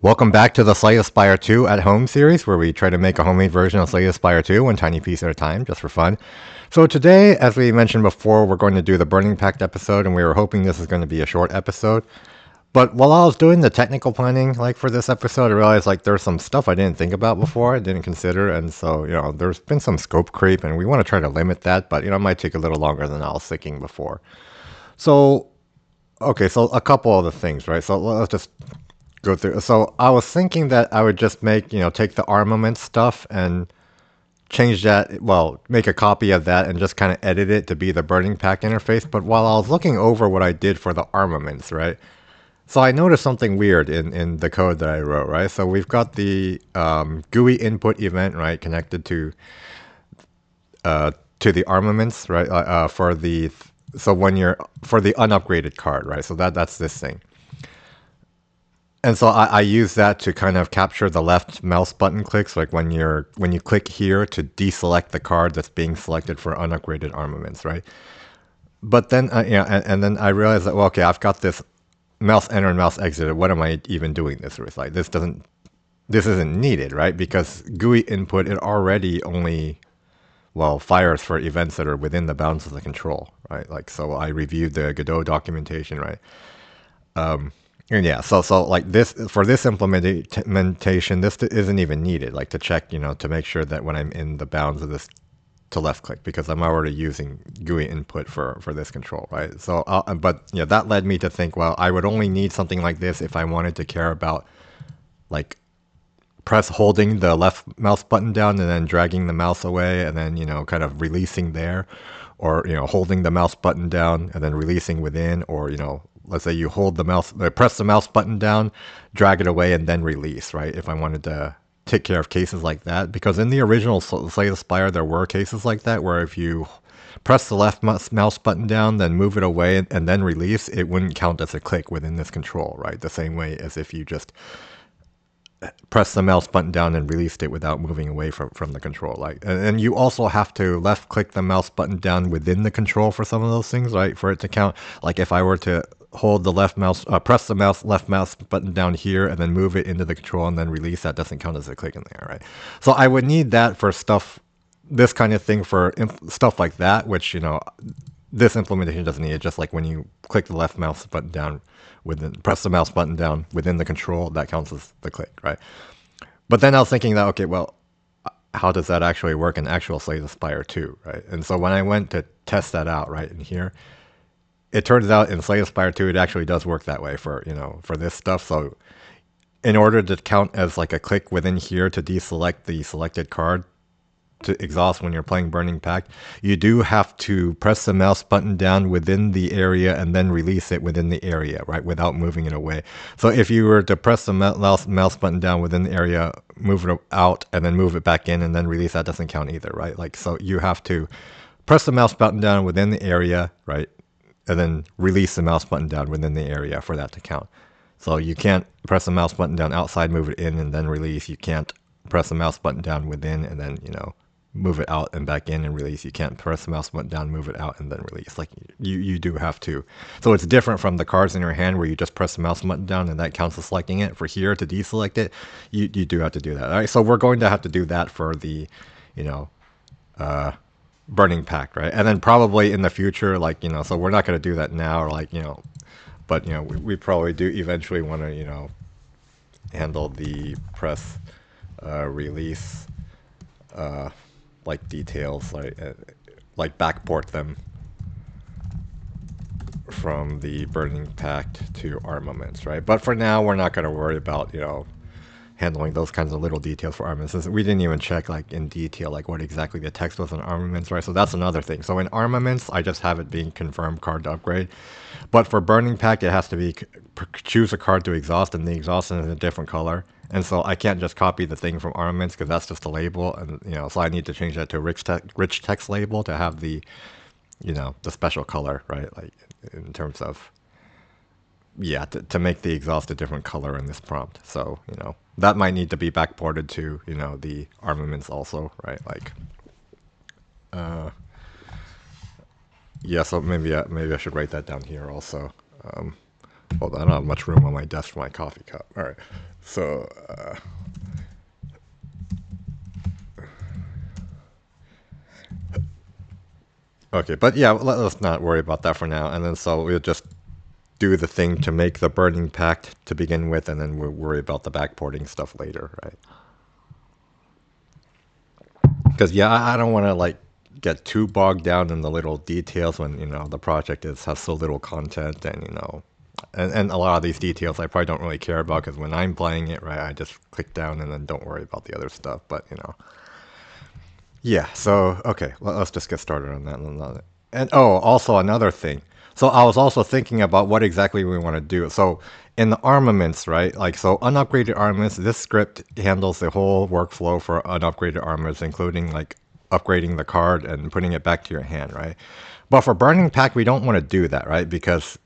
Welcome back to the Slay the Spire 2 at Home series, where we try to make a homemade version of Slay the Spire 2 one tiny piece at a time, just for fun. So today, as we mentioned before, we're going to do the Burning Pact episode, and we were hoping this is going to be a short episode. But while I was doing the technical planning, for this episode, I realized there's some stuff I didn't think about before, I didn't consider, and so there's been some scope creep, and we want to try to limit that, but it might take a little longer than I was thinking before. So okay, so a couple of the things, right? So let's just go through. So I was thinking that I would just take the armament stuff and change that, well, make a copy of that and just kind of edit it to be the Burning Pact interface. But while I was looking over what I did for the armaments, right? So I noticed something weird in the code that I wrote, right? So we've got the GUI input event, right, connected to the armaments, right? So when you're for the unupgraded card, right? So that's this thing. And so I use that to kind of capture the left mouse button clicks, like when you click here to deselect the card that's being selected for unupgraded armaments, right? But then and then I realized that, well, okay, I've got this mouse enter and mouse exit. What am I even doing this with? This isn't needed, right? Because GUI input, it already only, well, fires for events that are within the bounds of the control, right? So I reviewed the Godot documentation, right? And yeah, so like this, for this implementation, this isn't even needed, to check, to make sure that when I'm in the bounds of this, to left click, because I'm already using GUI input for this control, right? So, but that led me to think, well, I would only need something like this if I wanted to care about holding the left mouse button down and then dragging the mouse away and then, kind of releasing there, or, holding the mouse button down and then releasing within, or, let's say you press the mouse button down, drag it away, and then release, right? If I wanted to take care of cases like that, because in the original Slay the Spire, there were cases like that where if you press the left mouse button down, then move it away, and then release, it wouldn't count as a click within this control, right? The same way as if you just press the mouse button down and released it without moving away from the control. And you also have to left click the mouse button down within the control for some of those things, right? For it to count. Like if I were to hold the press the left mouse button down here and then move it into the control and then release, that doesn't count as a click in there, right? So I would need that for stuff, this kind of thing for stuff like that, which, this implementation doesn't need it. Just like when you click the left mouse button down press the mouse button down within the control, that counts as the click, right? But then I was thinking that, okay, well, how does that actually work in actual Slay the Spire 2, right? And so when I went to test that out, right, in here, it turns out in Slay the Spire 2, it actually does work that way for this stuff. So in order to count as a click within here to deselect the selected card to exhaust when you're playing Burning Pact, you do have to press the mouse button down within the area and then release it within the area, right, without moving it away. So if you were to press the mouse button down within the area, move it out, and then move it back in and then release, that doesn't count either, right? So you have to press the mouse button down within the area, right, and then release the mouse button down within the area for that to count. So you can't press the mouse button down outside, move it in, and then release. You can't press the mouse button down within and then, move it out and back in and release. You can't press the mouse button down, move it out, and then release. You do have to. So it's different from the cards in your hand where you just press the mouse button down and that counts as selecting it. For here to deselect it, you do have to do that. All right, so we're going to have to do that for the, Burning Pact, right? And then probably in the future, so we're not going to do that now, or but we probably do eventually want to, handle the press, release, details, backport them from the Burning Pact to armaments, right? But for now, we're not going to worry about, handling those kinds of little details for armaments. We didn't even check in detail what exactly the text was on armaments, right? So that's another thing. So in armaments, I just have it being confirmed card to upgrade. But for Burning Pact, it has to be choose a card to exhaust, and the exhaust is a different color. And so I can't just copy the thing from armaments because that's just a label, and so I need to change that to a rich text label to have the, the special color, right? In terms of, yeah, to make the exhaust a different color in this prompt. So that might need to be backported to the armaments also, right? Yeah. So maybe I should write that down here also. Hold on, I don't have much room on my desk for my coffee cup. All right, so okay, but yeah, let's not worry about that for now. And then so we'll just do the thing to make the Burning Pact to begin with, and then we'll worry about the backporting stuff later, right? Because yeah, I don't want to like get too bogged down in the little details when the project has so little content, and and a lot of these details I probably don't really care about because when I'm playing it, right, I just click down and then don't worry about the other stuff. But yeah. So okay, let's just get started on that. And oh, also another thing. So I was also thinking about what exactly we want to do. So in the armaments, right? Like so unupgraded armaments, this script handles the whole workflow for unupgraded armaments, including like upgrading the card and putting it back to your hand, right? But for Burning Pact, we don't want to do that, right? Because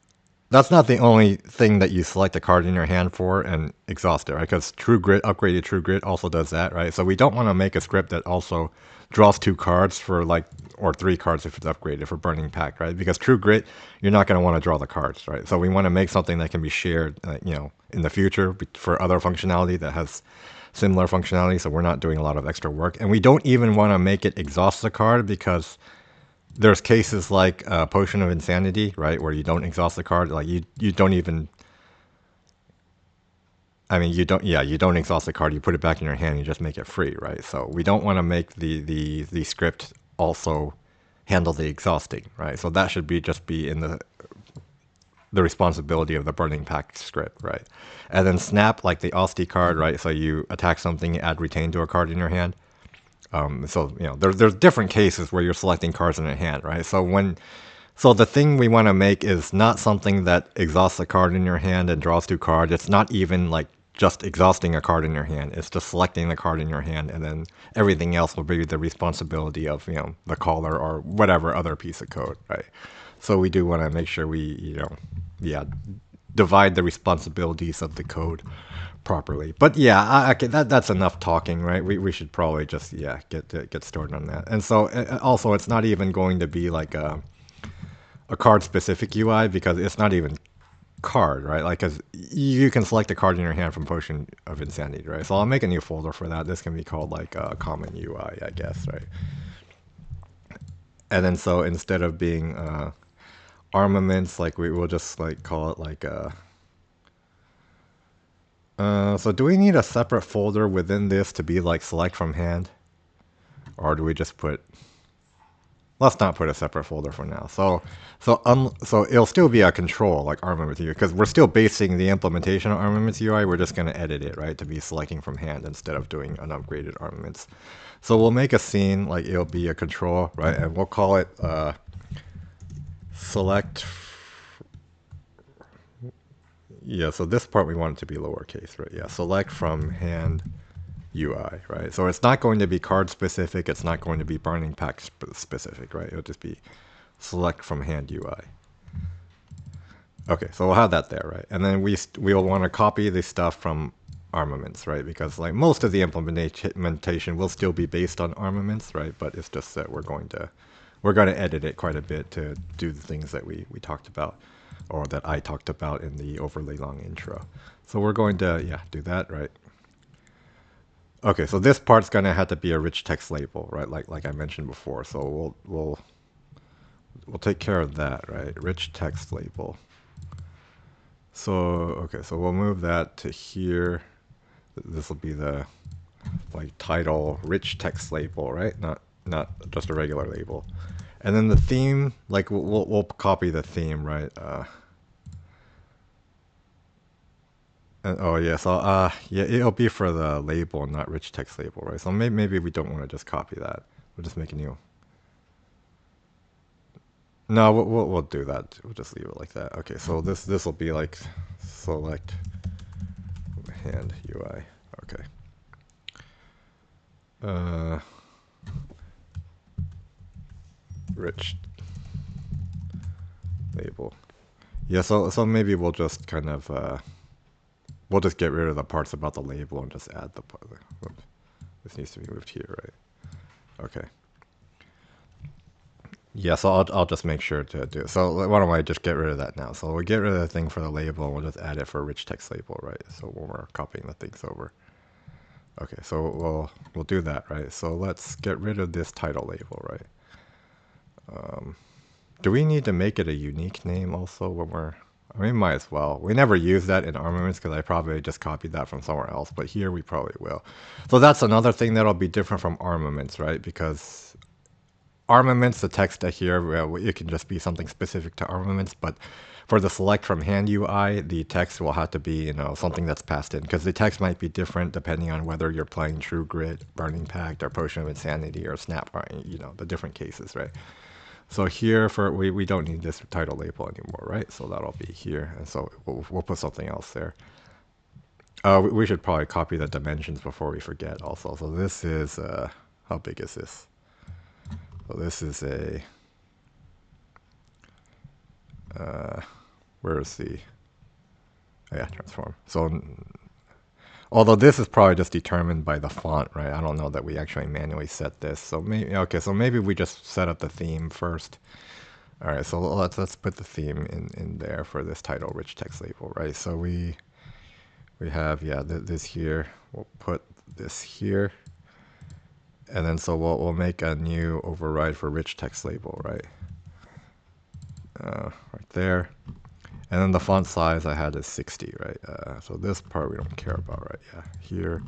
that's not the only thing that you select a card in your hand for and exhaust it, right? Because True Grit, upgraded True Grit also does that, right? So we don't want to make a script that also draws 2 cards for like, or 3 cards if it's upgraded for Burning Pact, right? Because True Grit, you're not going to want to draw the cards, right? So we want to make something that can be shared, in the future for other functionality that has similar functionality. So we're not doing a lot of extra work, and we don't even want to make it exhaust the card because there's cases like Potion of Insanity, right, where you don't exhaust the card. Like you don't even. I mean, you don't exhaust the card. You put it back in your hand. You just make it free, right? So we don't want to make the script also handle the exhausting, right? So that should just be in the responsibility of the Burning Pact script, right? And then Snap, like the Austie card, right? So you attack something, add Retain to a card in your hand. So there's different cases where you're selecting cards in your hand, right? So the thing we want to make is not something that exhausts a card in your hand and draws 2 cards. It's not even like just exhausting a card in your hand. It's just selecting the card in your hand, and then everything else will be the responsibility of the caller or whatever other piece of code, right? So we do want to make sure we yeah, divide the responsibilities of the code properly. But yeah, okay, that's enough talking, right? We should probably just get started on that. And so also, it's not even going to be like a card specific UI because it's not even card, right? Like, cause you can select a card in your hand from Potion of Insanity, right? So I'll make a new folder for that. This can be called like common UI, I guess, right? And then so instead of being armaments, like we will just like call it like so do we need a separate folder within this to be like select from hand, or do we just put? Let's not put a separate folder for now. So it'll still be a control like armaments UI because we're still basing the implementation of armaments UI. We're just going to edit it, right, to be selecting from hand instead of doing unupgraded armaments. So we'll make a scene like it'll be a control, right, and we'll call it select. Yeah, so this part we want it to be lowercase, right? Yeah, select from hand UI, right? So it's not going to be card specific. It's not going to be Burning Pact specific, right? It'll just be select from hand UI. Okay, so we'll have that there, right? And then we'll want to copy the stuff from armaments, right? Because like most of the implementation will still be based on armaments, right? But it's just that we're going to edit it quite a bit to do the things that we talked about, or that I talked about in the overly long intro. So we're going to do that, right? Okay, so this part's gonna have to be a rich text label, right? Like I mentioned before. So we'll take care of that, right? Rich text label. So okay, so we'll move that to here. This will be the like title rich text label, right? Not just a regular label. And then the theme, like we'll copy the theme, right? Oh yeah, so yeah, it'll be for the label, not rich text label, right? So maybe we don't want to just copy that. We'll just make a new. No, we'll do that. We'll just leave it like that. Okay, so this will be like select hand UI. Okay. Rich label. Yeah, so maybe we'll just kind of we'll just get rid of the parts about the label and just add the part. This needs to be moved here, right? Okay. Yeah, so I'll just make sure to do it. So why don't I just get rid of that now? So we'll get rid of the thing for the label and we'll just add it for rich text label, right? So when we're copying the things over. Okay, so we'll do that, right? So let's get rid of this title label, right? Do we need to make it a unique name also when we're... I mean, might as well. We never use that in armaments because I probably just copied that from somewhere else, but here we probably will. So that's another thing that'll be different from armaments, right? Because armaments, the text here, well, it can just be something specific to armaments, but for the select from hand UI, the text will have to be, you know, something that's passed in, because the text might be different depending on whether you're playing True Grit, Burning Pact, or Potion of Insanity, or Snap, or, you know, the different cases, right? So here, for we don't need this title label anymore, right? So that'll be here, and so we'll put something else there. We should probably copy the dimensions before we forget also. So this is, how big is this? So this is a, where is the, oh yeah, transform. So, although this is probably just determined by the font, right? I don't know that we actually manually set this. So maybe, okay, so maybe we just set up the theme first. All right, so let's put the theme in there for this title rich text label, right? So we have, yeah, this here. We'll put this here. And then so we'll make a new override for rich text label, right? Right there. And then the font size I had is 60, right? So this part we don't care about, right? Yeah, here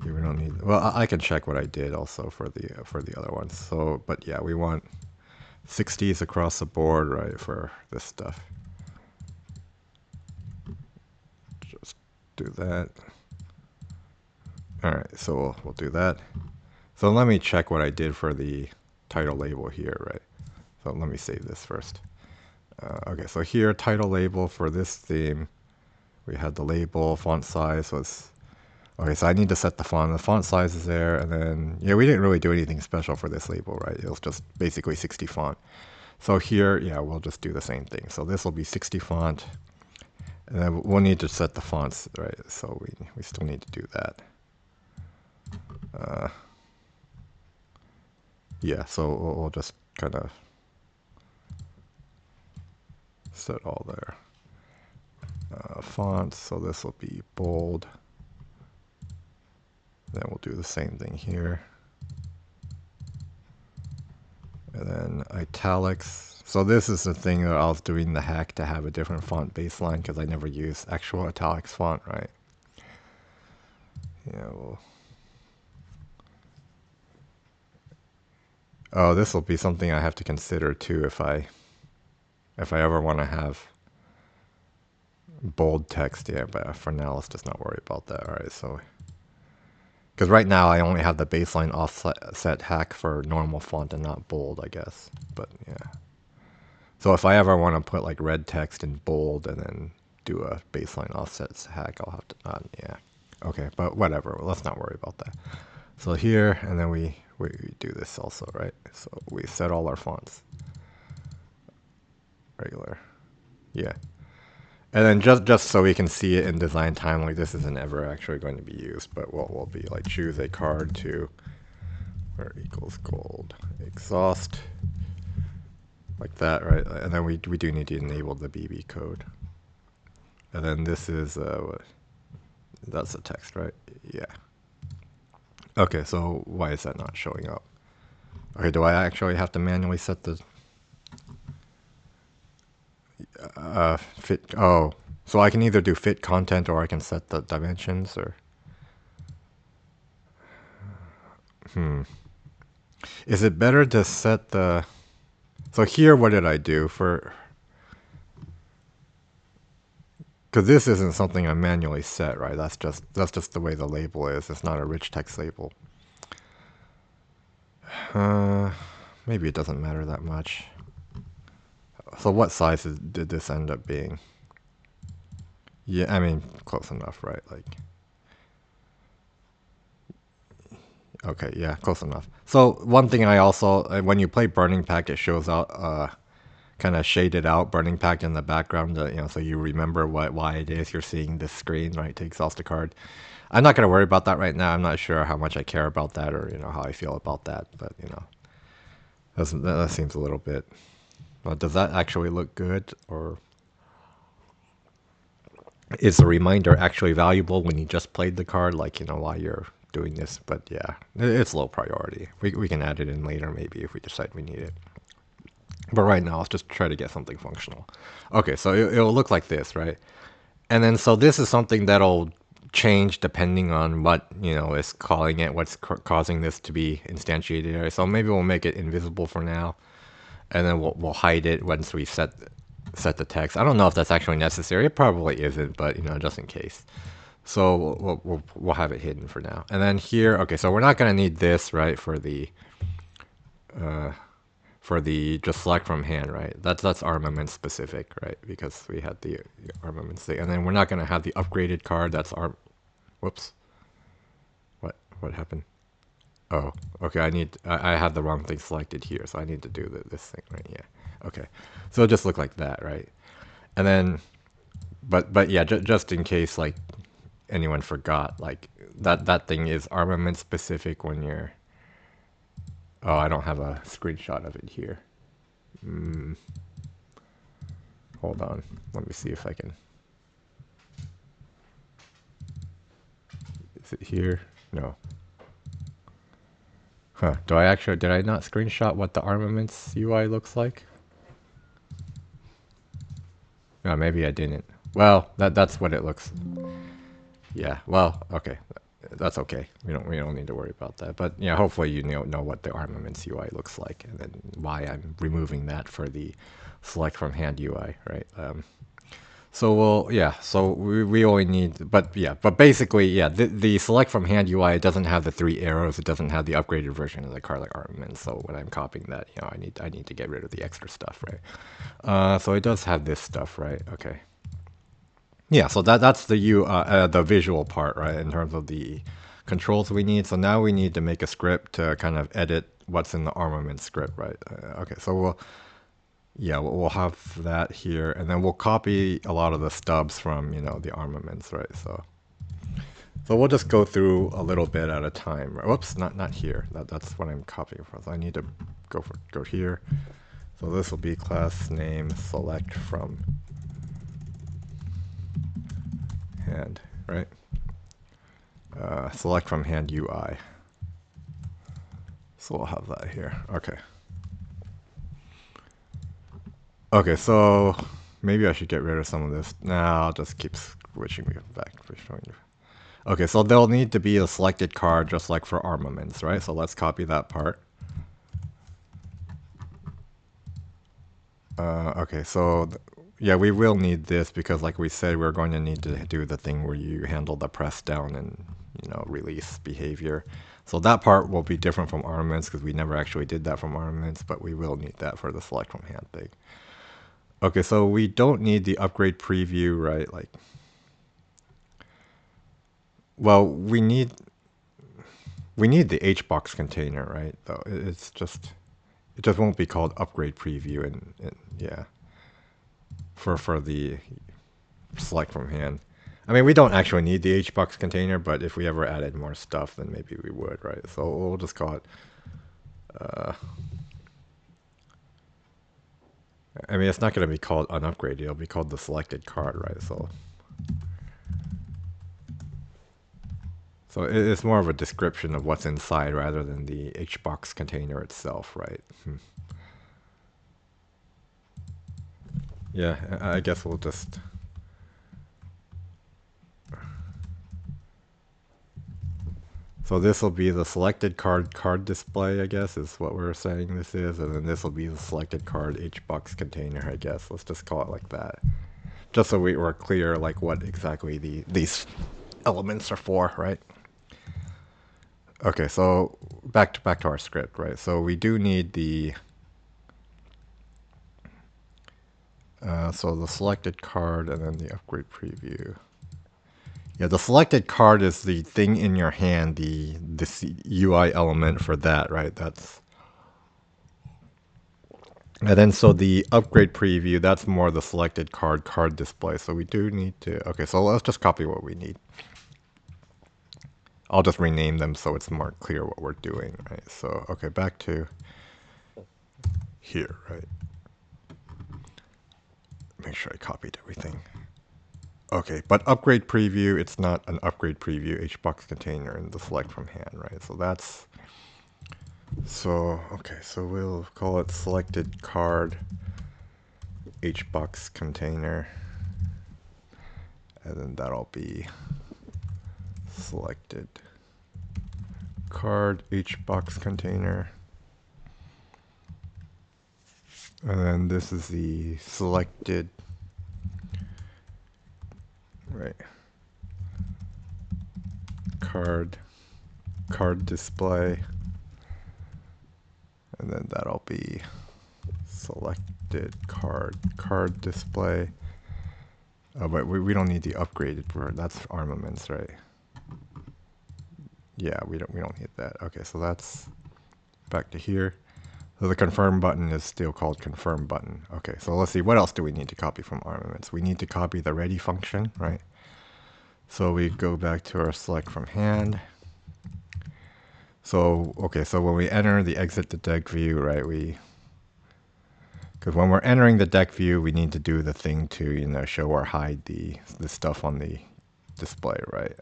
we don't need. Well, I can check what I did also for the other ones. So, but yeah, we want 60s across the board, right, for this stuff. Just do that. All right, so we'll do that. So let me check what I did for the title label here, right? So let me save this first. Okay, so here, title label for this theme, we had the label, font size was, okay, so I need to set the font. The font size is there, and then, yeah, we didn't really do anything special for this label, right? It was just basically 60 font. So here, yeah, we'll just do the same thing. So this will be 60 font, and then we'll need to set the fonts, right? So we still need to do that. Yeah, so we'll just kind of set all their fonts. So this will be bold. Then we'll do the same thing here. And then italics. So this is the thing that I was doing the hack to have a different font baseline because I never use actual italics font, right? Yeah, well. Oh, this will be something I have to consider too if I ever want to have bold text. Yeah, but for now, let's just not worry about that. All right, so because right now I only have the baseline offset hack for normal font and not bold, I guess. But yeah. So if I ever want to put like red text in bold and then do a baseline offsets hack, I'll have to, yeah. Okay, but whatever, let's not worry about that. So here, and then we do this also, right? So we set all our fonts. Regular. Yeah. And then just so we can see it in design time, like this isn't ever actually going to be used, but what will be like choose a card to where equals gold exhaust. Like that, right? And then we do need to enable the BB code. And then this is, what? That's the text, right? Yeah. Okay, so why is that not showing up? Okay, do I actually have to manually set the fit? Oh, so I can either do fit content or I can set the dimensions, or is it better to set the? So here, what did I do for? Because this isn't something I manually set, right? That's just the way the label is. It's not a rich text label. Maybe it doesn't matter that much. So what size did this end up being? Yeah, I mean, close enough, right? Like, okay, yeah, close enough. So one thing I also, when you play Burning Pact, it shows out, kind of shaded out Burning Pact in the background, you know, so you remember why it is you're seeing this screen, right, to exhaust a card. I'm not going to worry about that right now. I'm not sure how much I care about that or, you know, how I feel about that, but, you know, That seems a little bit. Well, does that actually look good, or is the reminder actually valuable when you just played the card, like, while you're doing this? But yeah, it's low priority. We can add it in later, maybe, if we decide we need it. But right now, let's just try to get something functional. Okay, so it'll look like this, right? And then, so this is something that'll change depending on what, is calling it, what's causing this to be instantiated. Right? So maybe we'll make it invisible for now, and then we'll hide it once we set the text. I don't know if that's actually necessary. It probably isn't, but, just in case. So we'll have it hidden for now. And then here, okay, so we're not going to need this, right, for the just select from hand, right? That's armament specific, right? Because we had the armaments thing. And then we're not going to have the upgraded card. That's our, whoops. What happened? Oh, okay. I had the wrong thing selected here, so I need to do this thing, right? Yeah. Okay. So it'll just look like that, right? And then, but yeah, just in case, like, anyone forgot, like, that thing is armament specific when you're, oh, I don't have a screenshot of it here. Hold on. Let me see if I can. Is it here? No. Huh. Did I not screenshot what the armaments UI looks like? No, maybe I didn't. Well, that's what it looks. Yeah. Well, okay. That's okay. We don't need to worry about that. But yeah, hopefully you know what the armaments UI looks like, and then why I'm removing that for the select from hand UI, right? So we only need, but basically, yeah, the select from hand UI doesn't have the 3 arrows. It doesn't have the upgraded version of the card like armament. So when I'm copying that, I need to get rid of the extra stuff, right? So it does have this stuff, right? Okay. Yeah, so that's the visual part, right? In terms of the controls we need. So now we need to make a script to kind of edit what's in the armament script, right? Okay, so we'll have that here, and then we'll copy a lot of the stubs from, the armaments, right? So we'll just go through a little bit at a time. Right? Whoops, not here. That's what I'm copying from. So I need to go here. So this will be class name select from hand, right? Select from hand UI. So we'll have that here. Okay. Okay, so maybe I should get rid of some of this. Nah, I'll just keep switching back for showing you. Okay, so there'll need to be a selected card just like for armaments, right? So let's copy that part. Okay, so yeah, we will need this because, like we said, we're going to need to do the thing where you handle the press down and, release behavior. So that part will be different from armaments because we never actually did that from armaments, but we will need that for the select from hand thing. Okay, so we don't need the upgrade preview, right? Like, well, we need the HBox container, right? Though it just won't be called upgrade preview, and yeah, for the select from hand. I mean, we don't actually need the HBox container, but if we ever added more stuff, then maybe we would, right? So we'll just call it. I mean, it's not going to be called unupgraded. It'll be called the selected card, right? So it's more of a description of what's inside rather than the HBox container itself, right? Yeah, I guess we'll just. So this will be the selected card display, I guess, is what we're saying this is, and then this will be the selected card HBox container, I guess. Let's just call it like that, just so we're clear, like what exactly these elements are for, right? Okay, so back to our script, right? So we do need the so the selected card and then the upgrade preview. Yeah, the selected card is the thing in your hand, the UI element for that, right? And then so the upgrade preview, that's more the selected card display. So we do need to, okay, so let's just copy what we need. I'll just rename them so it's more clear what we're doing, right? So, okay, back to here, right? Make sure I copied everything. Okay, but upgrade preview, it's not an upgrade preview HBox container in the select from hand, right? So that's, so, okay, so we'll call it selected card HBox container. And then that'll be selected card HBox container. And then this is the selected, right, card display. And then that'll be selected card display. Oh, but we don't need the upgraded word. That's armaments, right? Yeah, we don't need that. Okay, so that's back to here. So the confirm button is still called confirm button. Okay, so let's see, what else do we need to copy from armaments? We need to copy the ready function, right? So we go back to our select from hand. So, okay, so when we enter the exit the deck view, right, because when we're entering the deck view, we need to do the thing to, you know, show or hide the stuff on the display, right?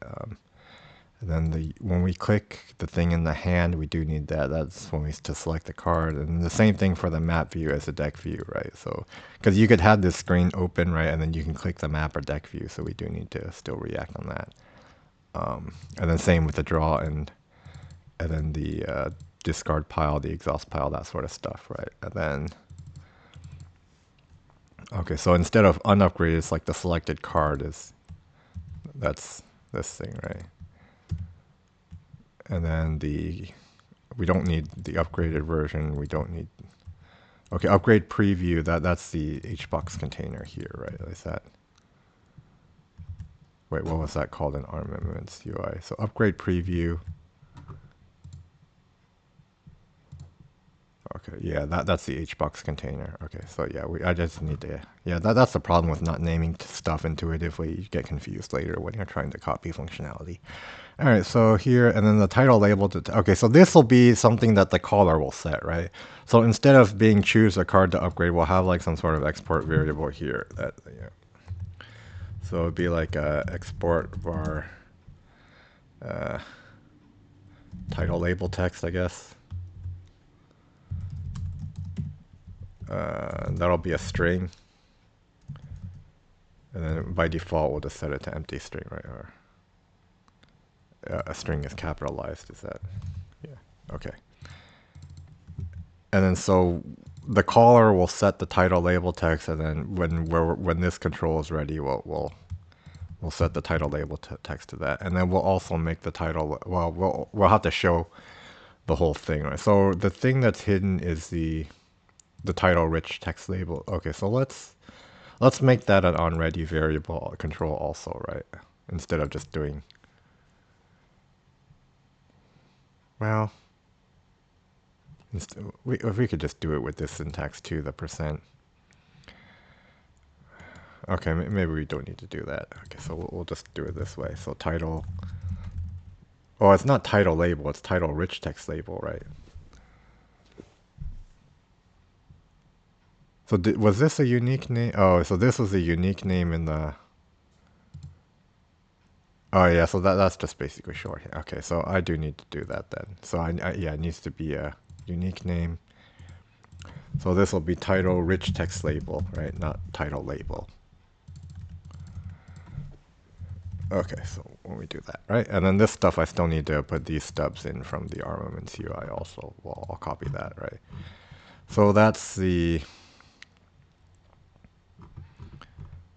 And then when we click the thing in the hand, we do need that. That's when we to select the card. And the same thing for the map view as the deck view, right? So, because you could have this screen open, right, and then you can click the map or deck view. So we do need to still react on that. And then same with the draw and then the discard pile, the exhaust pile, that sort of stuff, right? And then, okay, so instead of unupgraded, it's like the selected card that's this thing, right? And then we don't need the upgraded version. We don't need, okay, upgrade preview, that's the HBox container here, right? Is that, wait, what was that called in armaments UI? So upgrade preview. Okay, yeah, that's the HBox container. Okay, so yeah, I just need to, yeah, that's the problem with not naming stuff intuitively. You get confused later when you're trying to copy functionality. All right, so here, and then the title label, okay, so this will be something that the caller will set, right? So instead of being choose a card to upgrade, we'll have like some sort of export variable here. That, yeah. So it'd be like export var title label text, I guess. That'll be a string. And then by default, we'll just set it to empty string, right? Or a string is capitalized, is that? Yeah, okay. And then so the caller will set the title label text, and then when this control is ready, we'll set the title label text to that, and then we'll also make the title. Well, we'll have to show the whole thing, right? So the thing that's hidden is the title rich text label. Okay, so let's make that an onReady variable control also, right? Instead of just doing, well, if we could just do it with this syntax too, the %. Okay, maybe we don't need to do that. Okay, so we'll just do it this way. So title, oh, it's not title label, it's title rich text label, right? So was this a unique name? Oh, so this was a unique name in the, oh yeah, so that's just basically short. Okay, so I do need to do that then. So yeah, it needs to be a unique name. So this will be title rich text label, right? Not title label. Okay, so when we do that, right? And then this stuff, I still need to put these stubs in from the armaments UI also. Well, I'll copy that, right? So that's the,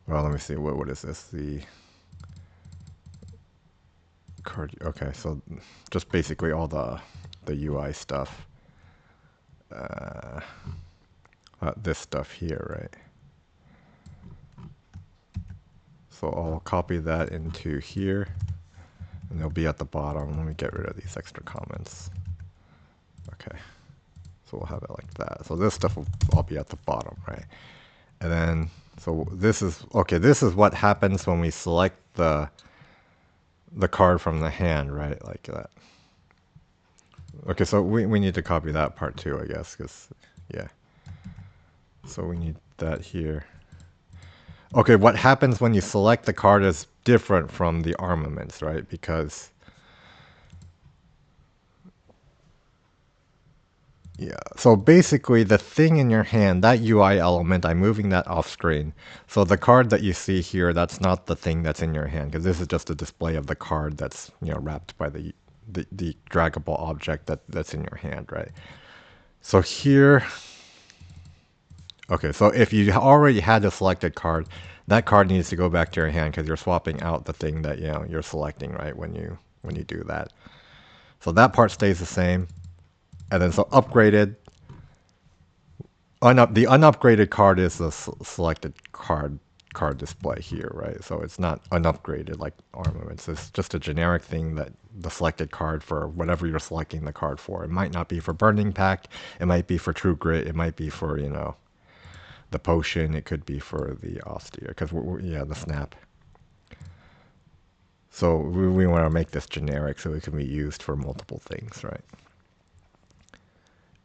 well, let me see, what is this? The card, okay, so just basically all the UI stuff. This stuff here, right? So I'll copy that into here, and they'll be at the bottom. Let me get rid of these extra comments. Okay, so we'll have it like that. So this stuff will all be at the bottom, right? And then, so this is, okay, this is what happens when we select the card from the hand, right? Like that. Okay, so we need to copy that part too, I guess, because, yeah. So we need that here. Okay, what happens when you select the card is different from the armaments, right? Because, yeah. So basically, the thing in your hand, that UI element, I'm moving that off screen. So the card that you see here, that's not the thing that's in your hand, because this is just a display of the card that's, you know, wrapped by the draggable object that's in your hand, right? So here, okay, so if you already had a selected card, that card needs to go back to your hand because you're swapping out the thing that, you know, you're selecting, right, when you do that. So that part stays the same. And then so upgraded, the unupgraded card is the selected card display here, right? So it's not unupgraded like armaments. It's just a generic thing that the selected card for whatever you're selecting the card for. It might not be for Burning Pact. It might be for True Grit. It might be for, you know, the potion. It could be for the austere, because yeah, the snap. So we want to make this generic so it can be used for multiple things, right?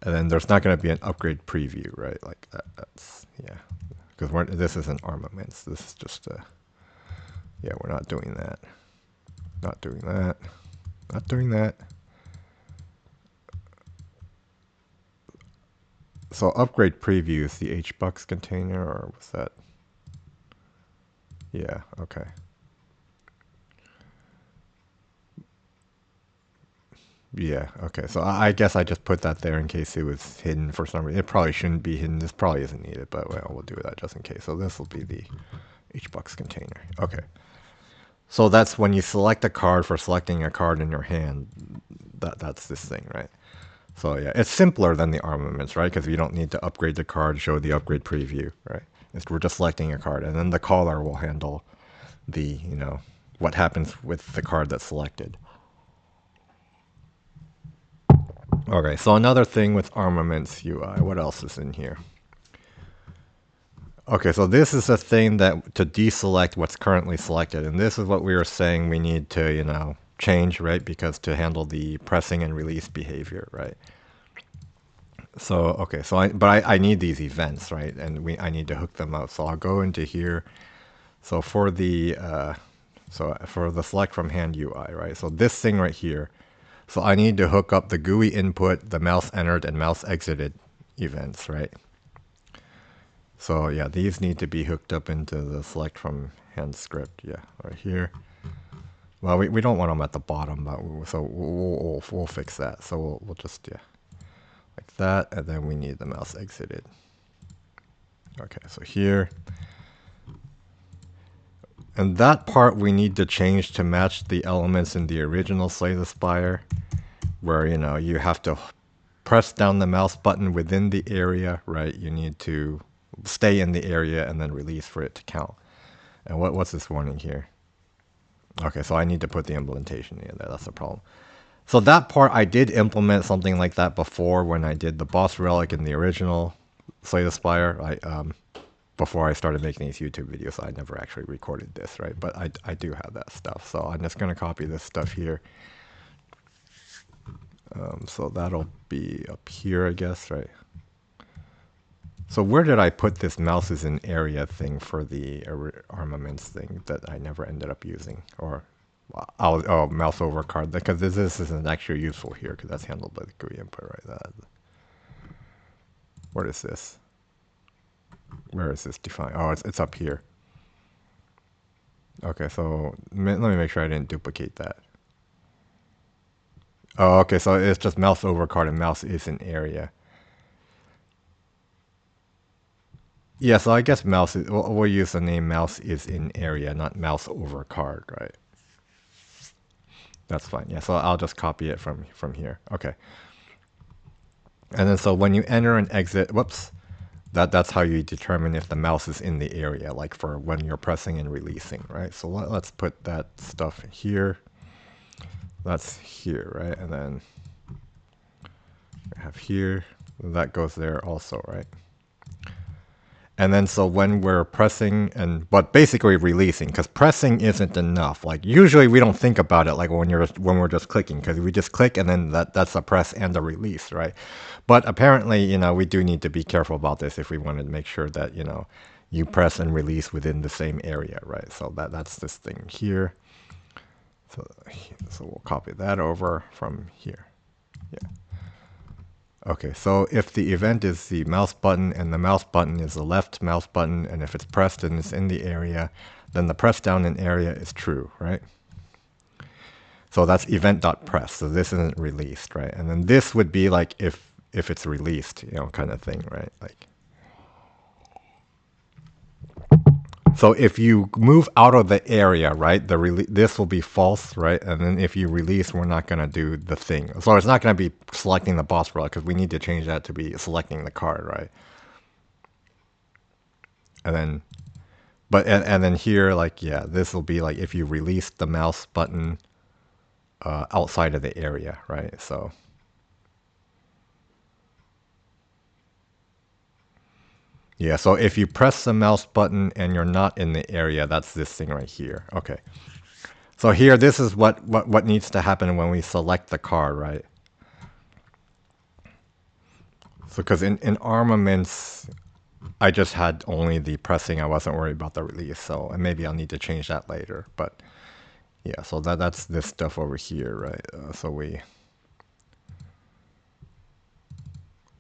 And then there's not going to be an upgrade preview, right? Like that's, yeah, because this isn't armaments. This is just a, yeah, we're not doing that. Not doing that. Not doing that. So upgrade preview is the HBucks container, or was that? Yeah, okay. Yeah, okay. So I guess I just put that there in case it was hidden for some reason. It probably shouldn't be hidden. This probably isn't needed, but well, we'll do that just in case. So this will be the HBucks container. Okay. So that's when you select a card for selecting a card in your hand. That's this thing, right? So yeah, it's simpler than the armaments, right? Because you don't need to upgrade the card, show the upgrade preview, right? We're just selecting a card, and then the caller will handle the, you know, what happens with the card that's selected. Okay, so another thing with armaments UI, what else is in here? Okay, so this is a thing that to deselect what's currently selected, and this is what we were saying we need to, you know, change, right? Because to handle the pressing and release behavior, right? So okay, so I need these events, right? And I need to hook them up. So I'll go into here. So for the select from hand UI, right? So this thing right here. So I need to hook up the GUI input, the mouse entered and mouse exited events, right? So yeah, these need to be hooked up into the select from hand script. Yeah, right here. Well, we don't want them at the bottom, but we'll fix that. So we'll just, yeah, like that, and then we need the mouse exited. Okay, so here. And that part we need to change to match the elements in the original Slay the Spire, where, you know, you have to press down the mouse button within the area, right? You need to stay in the area and then release for it to count. And what's this warning here? Okay, so I need to put the implementation in there. That's the problem. So that part, I did implement something like that before when I did the boss relic in the original Slay the Spire. Before I started making these YouTube videos, I never actually recorded this, right? But I do have that stuff. So I'm just going to copy this stuff here. So that'll be up here, I guess, right? So where did I put this mouse is in area thing for the armaments thing that I never ended up using? Or, oh, mouse over card, because this isn't actually useful here because that's handled by the GUI input, right? What is this? Where is this defined? Oh, it's up here. Okay, so let me make sure I didn't duplicate that. Oh, okay, so it's just mouse over card and mouse is in area. Yeah, so I guess mouse is, we'll use the name mouse is in area, not mouse over card, right? That's fine. Yeah, so I'll just copy it from here. Okay. And then so when you enter and exit, whoops, that's how you determine if the mouse is in the area, like for when you're pressing and releasing, right? So let's put that stuff here. That's here, right? And then we have here. That goes there also, right? And then so when we're pressing but basically releasing, because pressing isn't enough. Like usually we don't think about it like when we're just clicking, because we just click and then that's a press and a release, right? But apparently, we do need to be careful about this if we want to make sure that, you press and release within the same area, right? So that's this thing here. So we'll copy that over from here. Yeah. Okay, so if the event is the mouse button and the mouse button is the left mouse button, and if it's pressed and it's in the area, then the press down in area is true, right? So that's event.press, so this isn't released, right? And then this would be like if it's released, kind of thing, right? Like, so if you move out of the area, right, this will be false, right? And then if you release, we're not going to do the thing. So it's not going to be selecting the boss relic, because we need to change that to be selecting the card, right? And then, and then here, like, yeah, this will be like if you release the mouse button outside of the area, right? So, yeah, so if you press the mouse button and you're not in the area, that's this thing right here. Okay. So here, this is what needs to happen when we select the card, right? So because in armaments, I just had only the pressing. I wasn't worried about the release. So and maybe I'll need to change that later. But yeah, so that's this stuff over here, right? So we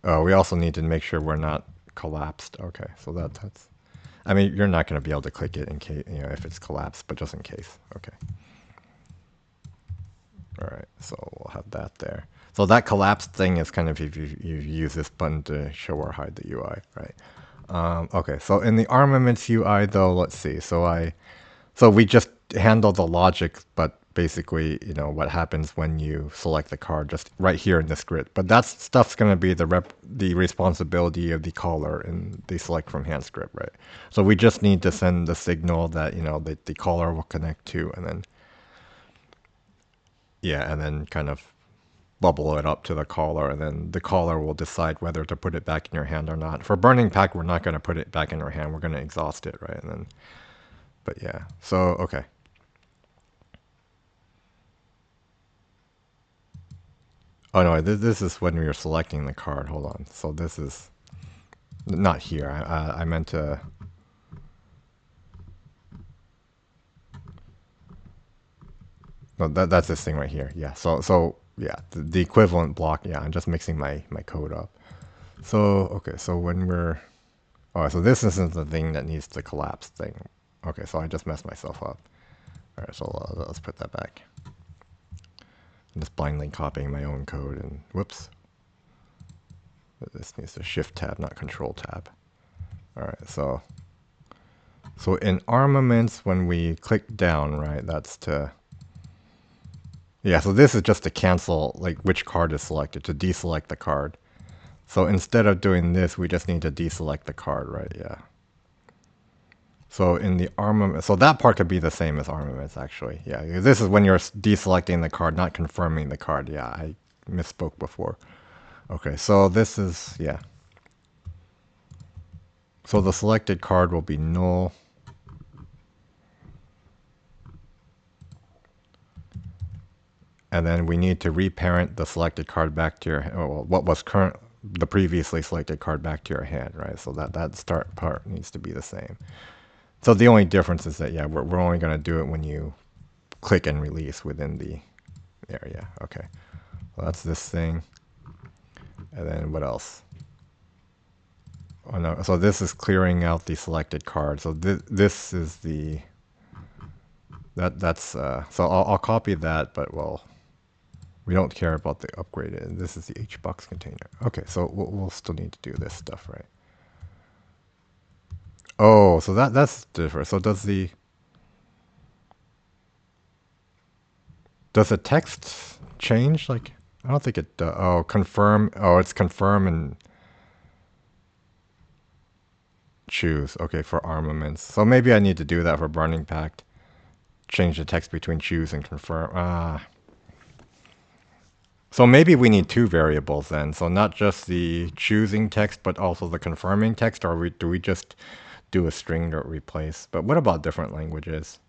also need to make sure we're not collapsed. Okay, so that's. I mean, you're not going to be able to click it in case if it's collapsed, but just in case. Okay. All right, so we'll have that there. So that collapsed thing is kind of if you use this button to show or hide the UI, right? Okay, so in the armaments UI though, let's see. So we just handle the logic, but basically, what happens when you select the card just right here in the script. But that stuff's going to be the responsibility of the caller in the select from hand script, right? So we just need to send the signal that, that the caller will connect to, and then, yeah, and then kind of bubble it up to the caller, and then the caller will decide whether to put it back in your hand or not. For Burning Pact, we're not going to put it back in our hand. We're going to exhaust it, right? And then, but yeah, so, okay. Oh no, this is when we are selecting the card. Hold on. So this is not here. I meant to. No, that's this thing right here. Yeah. So yeah, the equivalent block. Yeah, I'm just mixing my code up. So okay. So when we're oh, so this isn't the thing that needs the collapse thing. Okay. So I just messed myself up. All right. So let's put that back. I'm just blindly copying my own code, and whoops. This needs to shift tab, not control tab. All right, so in armaments, when we click down, right, that's to, yeah, so this is just to cancel, like, which card is selected, to deselect the card. So instead of doing this, we just need to deselect the card, right, yeah. So in the armament, so that part could be the same as armaments, actually. Yeah, this is when you're deselecting the card, not confirming the card. Yeah, I misspoke before. Okay, so this is, yeah. So the selected card will be null. And then we need to reparent the selected card back to your, what was the previously selected card back to your hand, right? So that start part needs to be the same. So the only difference is that, yeah, we're only going to do it when you click and release within the area. Okay, well, that's this thing. And then what else? Oh no, so this is clearing out the selected card. So this is the, that's, so I'll copy that, but well, we don't care about the upgraded. This is the HBox container. Okay, so we'll still need to do this stuff, right? Oh, so that's different. So does the text change? Like, I don't think it does. Oh, confirm. Oh, it's confirm and choose. Okay, for armaments. So maybe I need to do that for Burning Pact. Change the text between choose and confirm. Ah. So maybe we need two variables then. So not just the choosing text, but also the confirming text, or do we just do a string to replace? But what about different languages?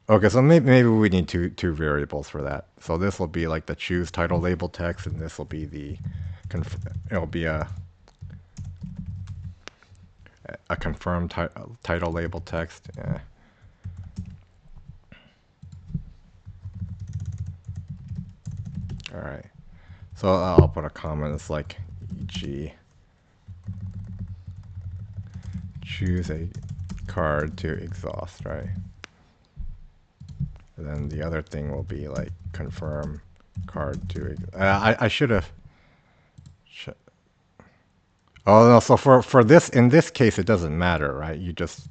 Okay, so maybe we need two variables for that. So this will be like the choose title label text, and this will be the it'll be a confirmed title label text. Yeah. All right. So I'll put a comment. It's like e.g. choose a card to exhaust, right? And then the other thing will be like confirm card to. I should have. Oh no! So for this in this case, it doesn't matter, right? You just.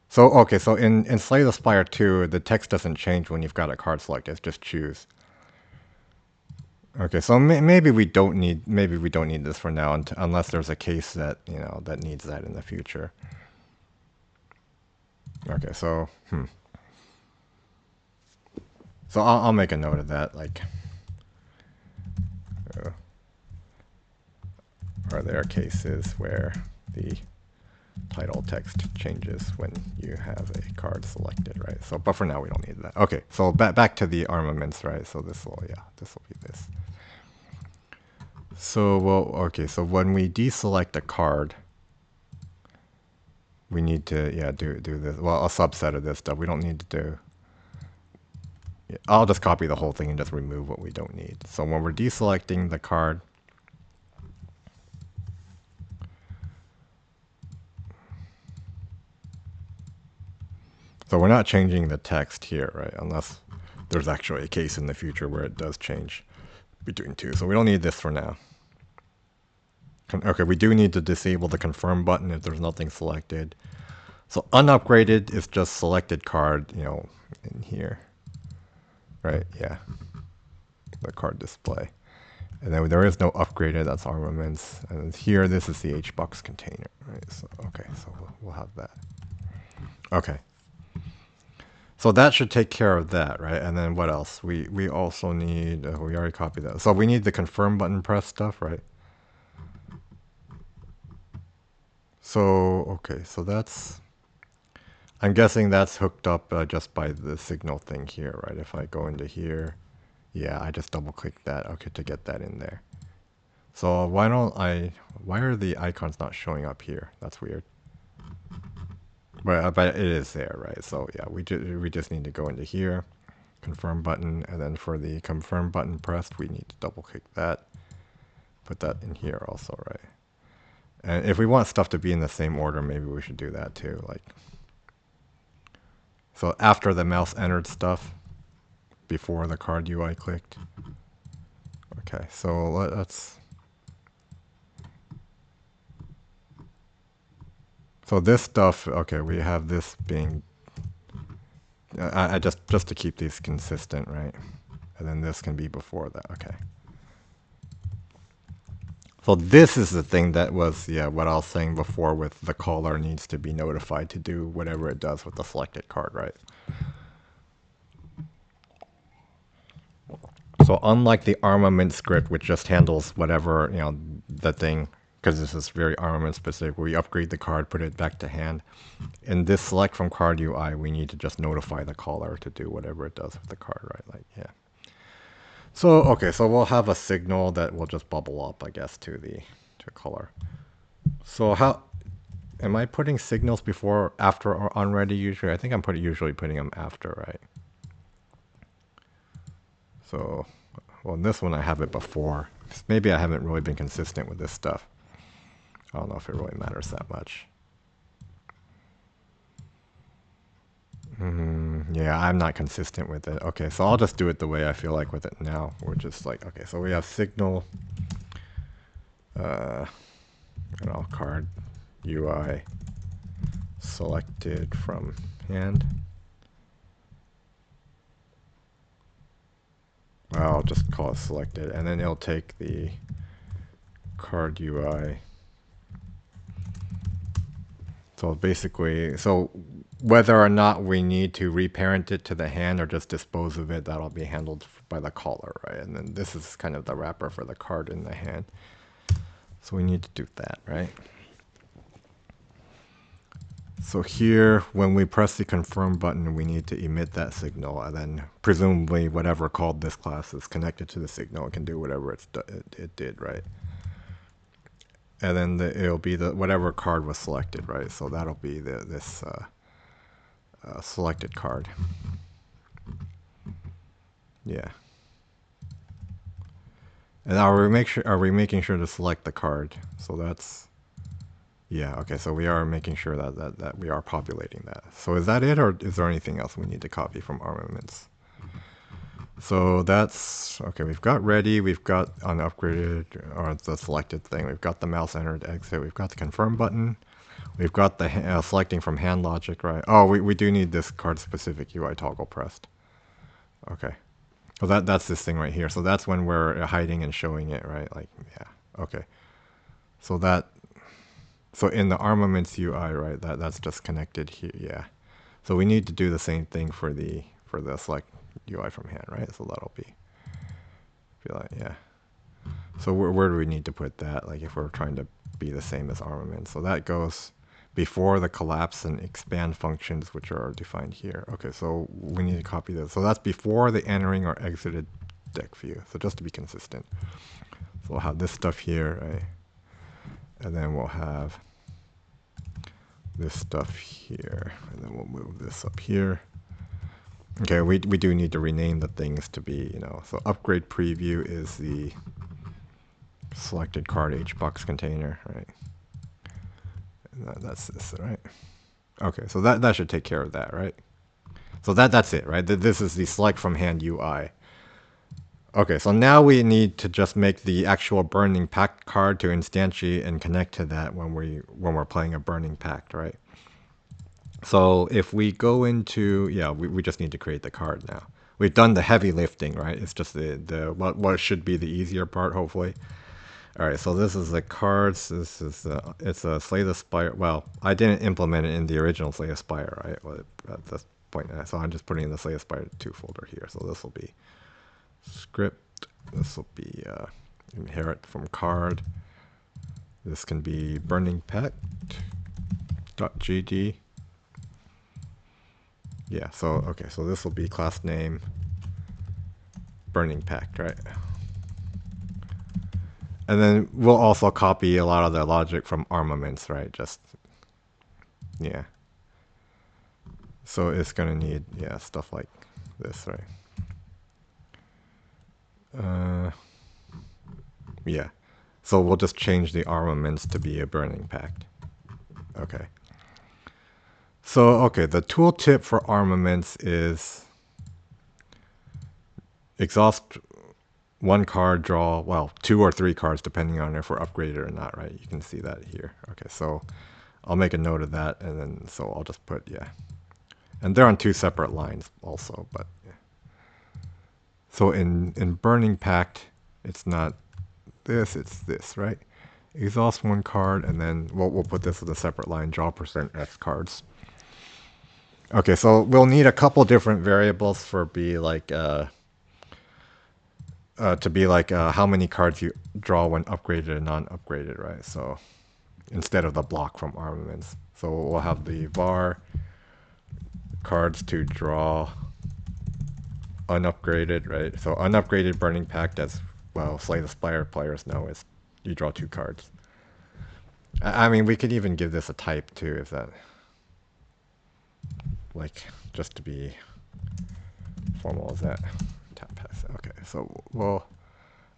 So okay, so in Slay the Spire 2, the text doesn't change when you've got a card selected. It's just choose. Okay, so maybe we don't need this for now, unless there's a case that that needs that in the future. Okay, so so I'll make a note of that. Like, are there cases where the title text changes when you have a card selected, right? So, but for now we don't need that. Okay, so back to the armaments, right? So this will be this. So okay, so when we deselect a card, we need to do this. Well, a subset of this stuff. We don't need to do. I'll just copy the whole thing and just remove what we don't need. So when we're deselecting the card, so we're not changing the text here, right? Unless there's actually a case in the future where it does change between two. So we don't need this for now. Okay, we do need to disable the confirm button if there's nothing selected. So unupgraded is just selected card, in here. Right, yeah. The card display. And then there is no upgraded, that's armaments. And here, this is the HBox container, right? So, okay, so we'll have that. Okay. So that should take care of that, right? And then what else? We also need, we already copied that. So we need the confirm button press stuff, right? So, okay, so that's, I'm guessing that's hooked up just by the signal thing here, right? If I go into here, yeah, I just double click that, okay, to get that in there. So why are the icons not showing up here? That's weird. But it is there, right? So yeah, we just need to go into here, confirm button, and then for the confirm button pressed, we need to double click that, put that in here also, right? And if we want stuff to be in the same order, maybe we should do that too. Like, so after the mouse entered stuff, before the card UI clicked. Okay, so let's. So this stuff, okay, we have this being. I just to keep these consistent, right? And then this can be before that. Okay. So this is the thing that was, what I was saying before with the caller needs to be notified to do whatever it does with the selected card, right? So unlike the armament script, which just handles whatever, the thing, because this is very armament specific, where we upgrade the card, put it back to hand. In this select from card UI, we need to just notify the caller to do whatever it does with the card, right? Like, yeah. So, okay, so we'll have a signal that will just bubble up, I guess, to caller. So how, am I putting signals before, after, or on ready usually? I think I'm usually putting them after, right? So, well, in this one I have it before. Maybe I haven't really been consistent with this stuff. I don't know if it really matters that much. Yeah, I'm not consistent with it. Okay, so I'll just do it the way I feel like with it now. We're just like, okay, so we have signal, card UI selected from hand. Well, I'll just call it selected, and then it'll take the card UI. So basically, so whether or not we need to reparent it to the hand or just dispose of it, that'll be handled by the caller, right? And then this is kind of the wrapper for the card in the hand. So we need to do that, right? So here, when we press the confirm button, we need to emit that signal, and then presumably whatever called this class is connected to the signal. It can do whatever it did, right? And then it'll be the whatever card was selected, right? So that'll be this selected card. Yeah. And are we making sure to select the card? So that's, yeah, okay, so we are making sure that we are populating that. So is that it, or is there anything else we need to copy from armaments? So that's, okay, we've got ready, we've got unupgraded, or the selected thing, we've got the mouse entered exit, we've got the confirm button, we've got the selecting from hand logic, right? Oh, we do need this card specific UI toggle pressed. Okay. Well, that's this thing right here. So that's when we're hiding and showing it, right? Like, yeah, okay. So so in the armaments UI, right, that's just connected here, yeah. So we need to do the same thing for the select UI from hand, right? So that'll be like, yeah. So where do we need to put that? Like if we're trying to be the same as armaments. So that goes before the collapse and expand functions, which are defined here. Okay, so we need to copy this. So that's before the entering or exited deck view. So just to be consistent. So we'll have this stuff here, right? And then we'll have this stuff here. And then we'll move this up here. Okay, we do need to rename the things to be, you know, so upgrade preview is the selected card HBox container, right? That's this, right? Okay, so that should take care of that, right? So that's it, right? This is the select from hand UI. Okay, so now we need to just make the actual Burning Pact card to instantiate and connect to that when we're playing a Burning Pact, right? So if we go into, yeah, we just need to create the card now. We've done the heavy lifting, right? It's just what should be the easier part, hopefully. All right, so this is the cards. This is it's a Slay the Spire. Well, I didn't implement it in the original Slay the Spire, right? Well, at this point, so I'm just putting in the Slay the Spire 2 folder here. So this will be script. This will be inherit from card. This can be Burning Pact .gd. Yeah. So okay. So this will be class name Burning Pact, right? And then we'll also copy a lot of the logic from armaments, right? Just, yeah. So it's going to need, yeah, stuff like this, right? Yeah. So we'll just change the armaments to be a Burning Pact. Okay. So, okay, the tooltip for armaments is exhaust one card, draw, well, 2 or 3 cards, depending on if we're upgraded or not, right? You can see that here. Okay, so I'll make a note of that, and then, so I'll just put, yeah. And they're on 2 separate lines also, but, yeah. So in Burning Pact, it's not this, it's this, right? Exhaust 1 card, and then we'll put this as a separate line, draw %S cards. Okay, so we'll need a couple different variables for to be like how many cards you draw when upgraded and non-upgraded, right? So instead of the block from armaments. So we'll have the var cards to draw unupgraded, right? So unupgraded Burning Pact, as well, Slay the Spire players know, is you draw 2 cards. I mean, we could even give this a type too, if that, like, just to be formal as that. Tap pass. Okay, so well,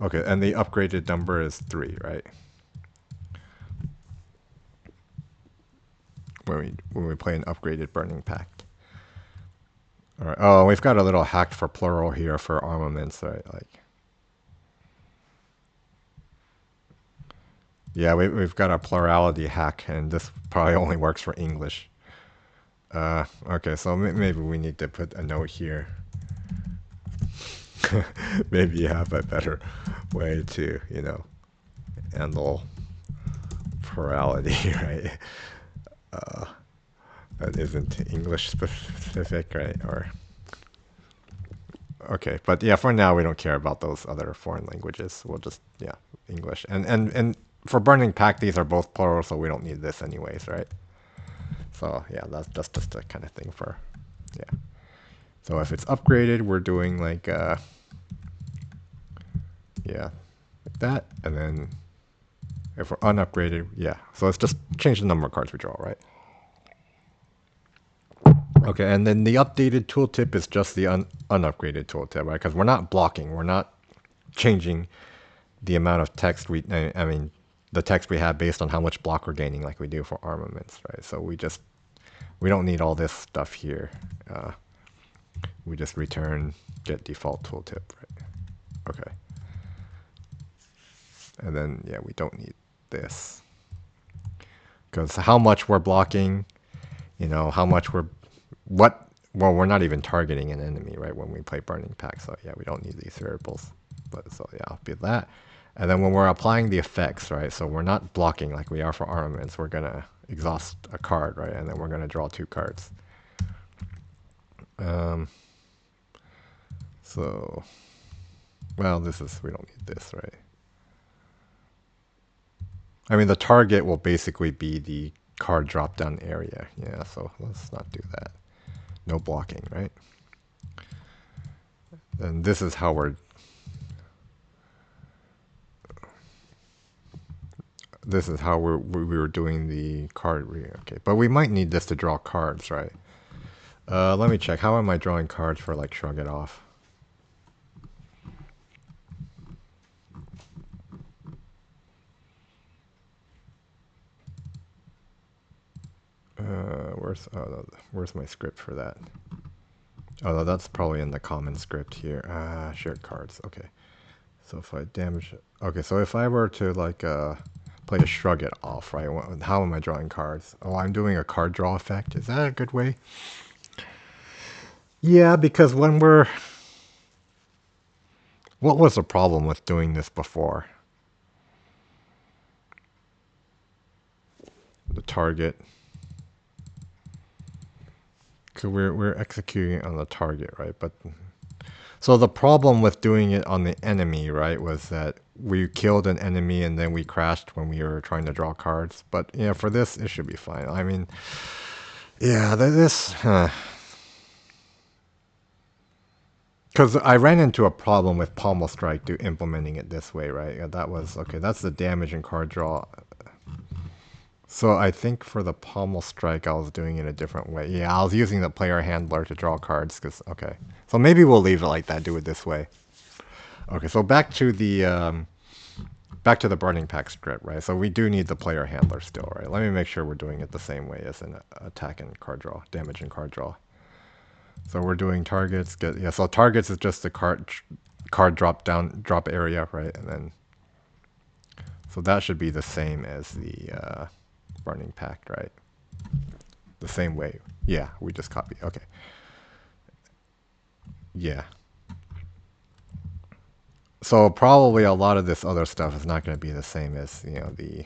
okay, and the upgraded number is 3, right? When we play an upgraded Burning Pact. All right. Oh, we've got a little hack for plural here for armaments, right? Like, yeah, we've got a plurality hack, and this probably only works for English. Okay, so maybe we need to put a note here. Maybe you have a better way to, you know, handle plurality, right? that isn't English specific, right? Or okay, but yeah, for now we don't care about those other foreign languages. We'll just yeah, English. And for Burning Pact, these are both plural, so we don't need this anyways, right? So yeah, that's just a kind of thing for yeah. So if it's upgraded, we're doing like yeah, like that, and then if we're unupgraded, yeah. So let's just change the number of cards we draw, right? Okay, and then the updated tooltip is just the unupgraded tooltip, right? Because we're not blocking, we're not changing the amount of text I mean, the text we have based on how much block we're gaining, like we do for armaments, right? So we don't need all this stuff here. We just return get default tooltip, right? Okay. And then, yeah, we don't need this. Because how much we're blocking, you know, how much well, we're not even targeting an enemy, right, when we play Burning Pact. So, yeah, we don't need these variables. But so, yeah, I'll be that. And then when we're applying the effects, right, so we're not blocking like we are for armaments. We're going to exhaust a card, right, and then we're going to draw 2 cards. So, well, we don't need this, right? I mean, the target will basically be the card drop down area. Yeah, so let's not do that. No blocking, right? And this is how we were doing the card. Okay, but we might need this to draw cards, right? Let me check. How am I drawing cards for like Shrug It Off? Where's my script for that? Oh, no, that's probably in the common script here. Shared cards. Okay. So if I damage... Okay, so if I were to, like, play a Shrug It Off, right? How am I drawing cards? Oh, I'm doing a card draw effect. Is that a good way? Yeah, because when we're... What was the problem with doing this before? The target... Because we're executing on the target, right? But... So the problem with doing it on the enemy, right, was that we killed an enemy and then we crashed when we were trying to draw cards. But yeah, for this, it should be fine. I mean, yeah, this... Because I ran into a problem with Pommel Strike implementing it this way, right? That was, okay, that's the damage and card draw. So I think for the Pommel Strike, I was doing it a different way. Yeah, I was using the player handler to draw cards, because, okay. So maybe we'll leave it like that, do it this way. Okay, so back to the Burning Pact script, right? So we do need the player handler still, right? Let me make sure we're doing it the same way as an attack and card draw, damage and card draw. So we're doing targets. Yeah, so targets is just the card drop area, right? And then, so that should be the same as the Burning Pact, right? The same way. Yeah, we just copy. Okay. Yeah. So probably a lot of this other stuff is not going to be the same as, you know, the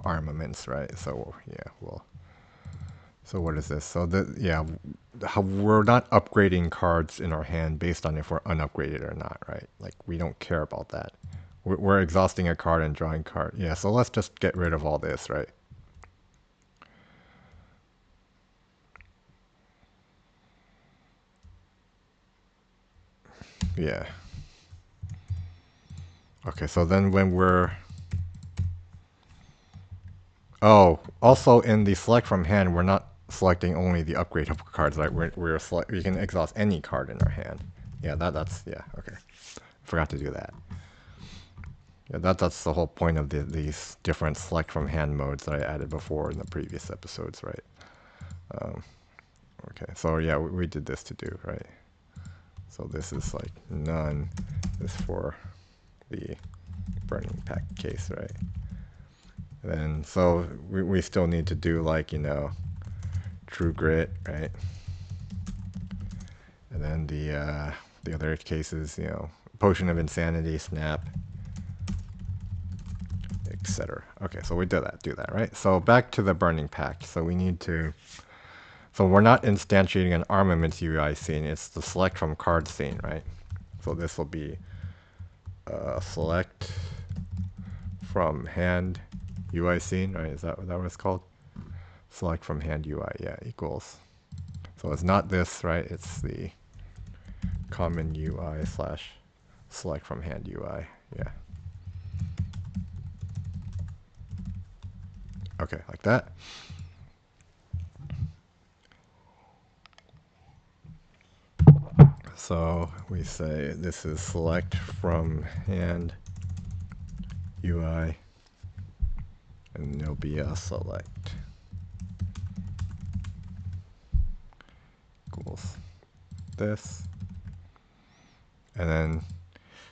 armaments, right? So yeah, well. So what is this? So yeah, we're not upgrading cards in our hand based on if we're unupgraded or not, right? Like we don't care about that. We're exhausting a card and drawing card. Yeah, so let's just get rid of all this, right? Yeah. Okay, so then when we're... Oh, also in the select from hand, we're not selecting only the upgradable cards, right? We can exhaust any card in our hand. Yeah, that's yeah, okay. Forgot to do that. Yeah, that's the whole point of these different select from hand modes that I added before in the previous episodes, right? Okay, so yeah, we did this to do, right? So this is like none. This for the Burning Pact case, right? And then, so we still need to do like, you know, True Grit, right? And then the other cases, you know, Potion of Insanity, Snap, etc. Okay, so we do that, right? So back to the Burning Pact. So we need to So we're not instantiating an armaments UI scene. It's the select from card scene, right? So this will be select from hand UI scene, right? Is that what it's called? Select from hand UI, yeah, equals. So it's not this, right? It's the common UI slash select from hand UI, yeah. Okay, like that. So we say this is select from hand UI, and there'll be a select equals this. And then,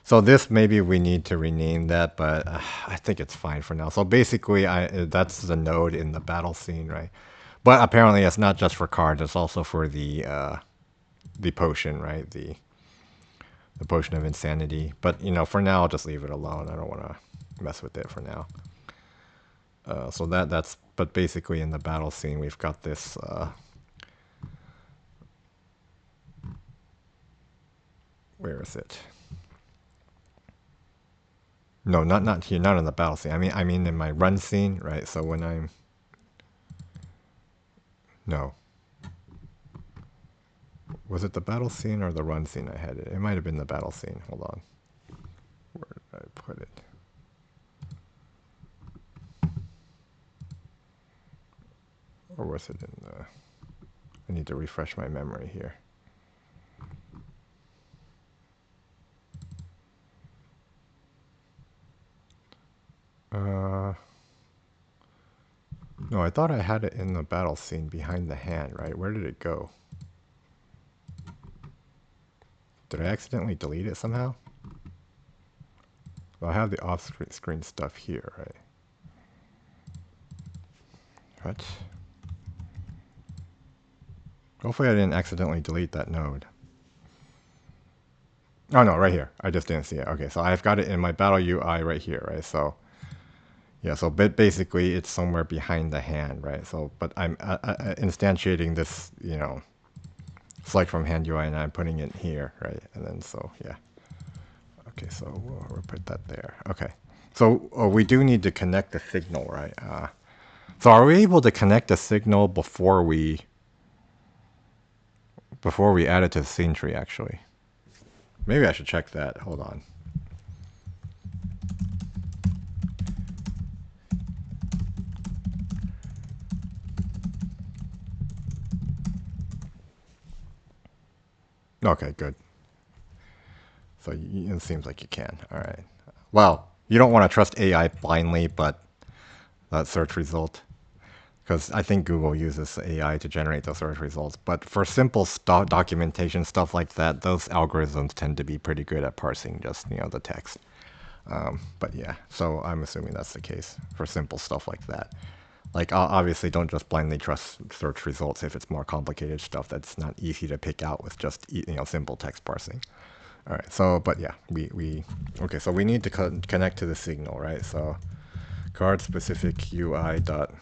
so this maybe we need to rename that, but I think it's fine for now. So basically, that's the node in the battle scene, right? But apparently, it's not just for cards; it's also for the potion, right? The potion of insanity. But you know, for now, I'll just leave it alone. I don't want to mess with it for now. So that's. But basically, in the battle scene, we've got this. Where is it? No, not here, not in the battle scene. I mean in my run scene, right? So when I'm no, was it the battle scene or the run scene I had it? It might have been the battle scene. Hold on, where did I put it? Or was it in the? I need to refresh my memory here. No, I thought I had it in the battle scene behind the hand, right? Where did it go? Did I accidentally delete it somehow? Well, I have the off-screen stuff here, right? What? Hopefully I didn't accidentally delete that node. Oh no, right here. I just didn't see it. Okay, so I've got it in my battle UI right here, right? So yeah, so basically it's somewhere behind the hand, right? So, but I'm instantiating this, you know, select from hand UI, and I'm putting it here, right? And then so yeah. Okay, so we'll put that there. Okay, so we do need to connect the signal, right? So are we able to connect the signal before we add it to the scene tree? Actually, maybe I should check that. Hold on. Okay, good. So it seems like you can. All right. Well, you don't want to trust AI blindly, but that search result, because I think Google uses AI to generate those search results. But for simple documentation stuff like that, those algorithms tend to be pretty good at parsing just the text. But yeah, so I'm assuming that's the case for simple stuff like that. Like obviously, don't just blindly trust search results if it's more complicated stuff that's not easy to pick out with just simple text parsing. All right, so but yeah, okay, so we need to connect to the signal, right? So card specific UI dot.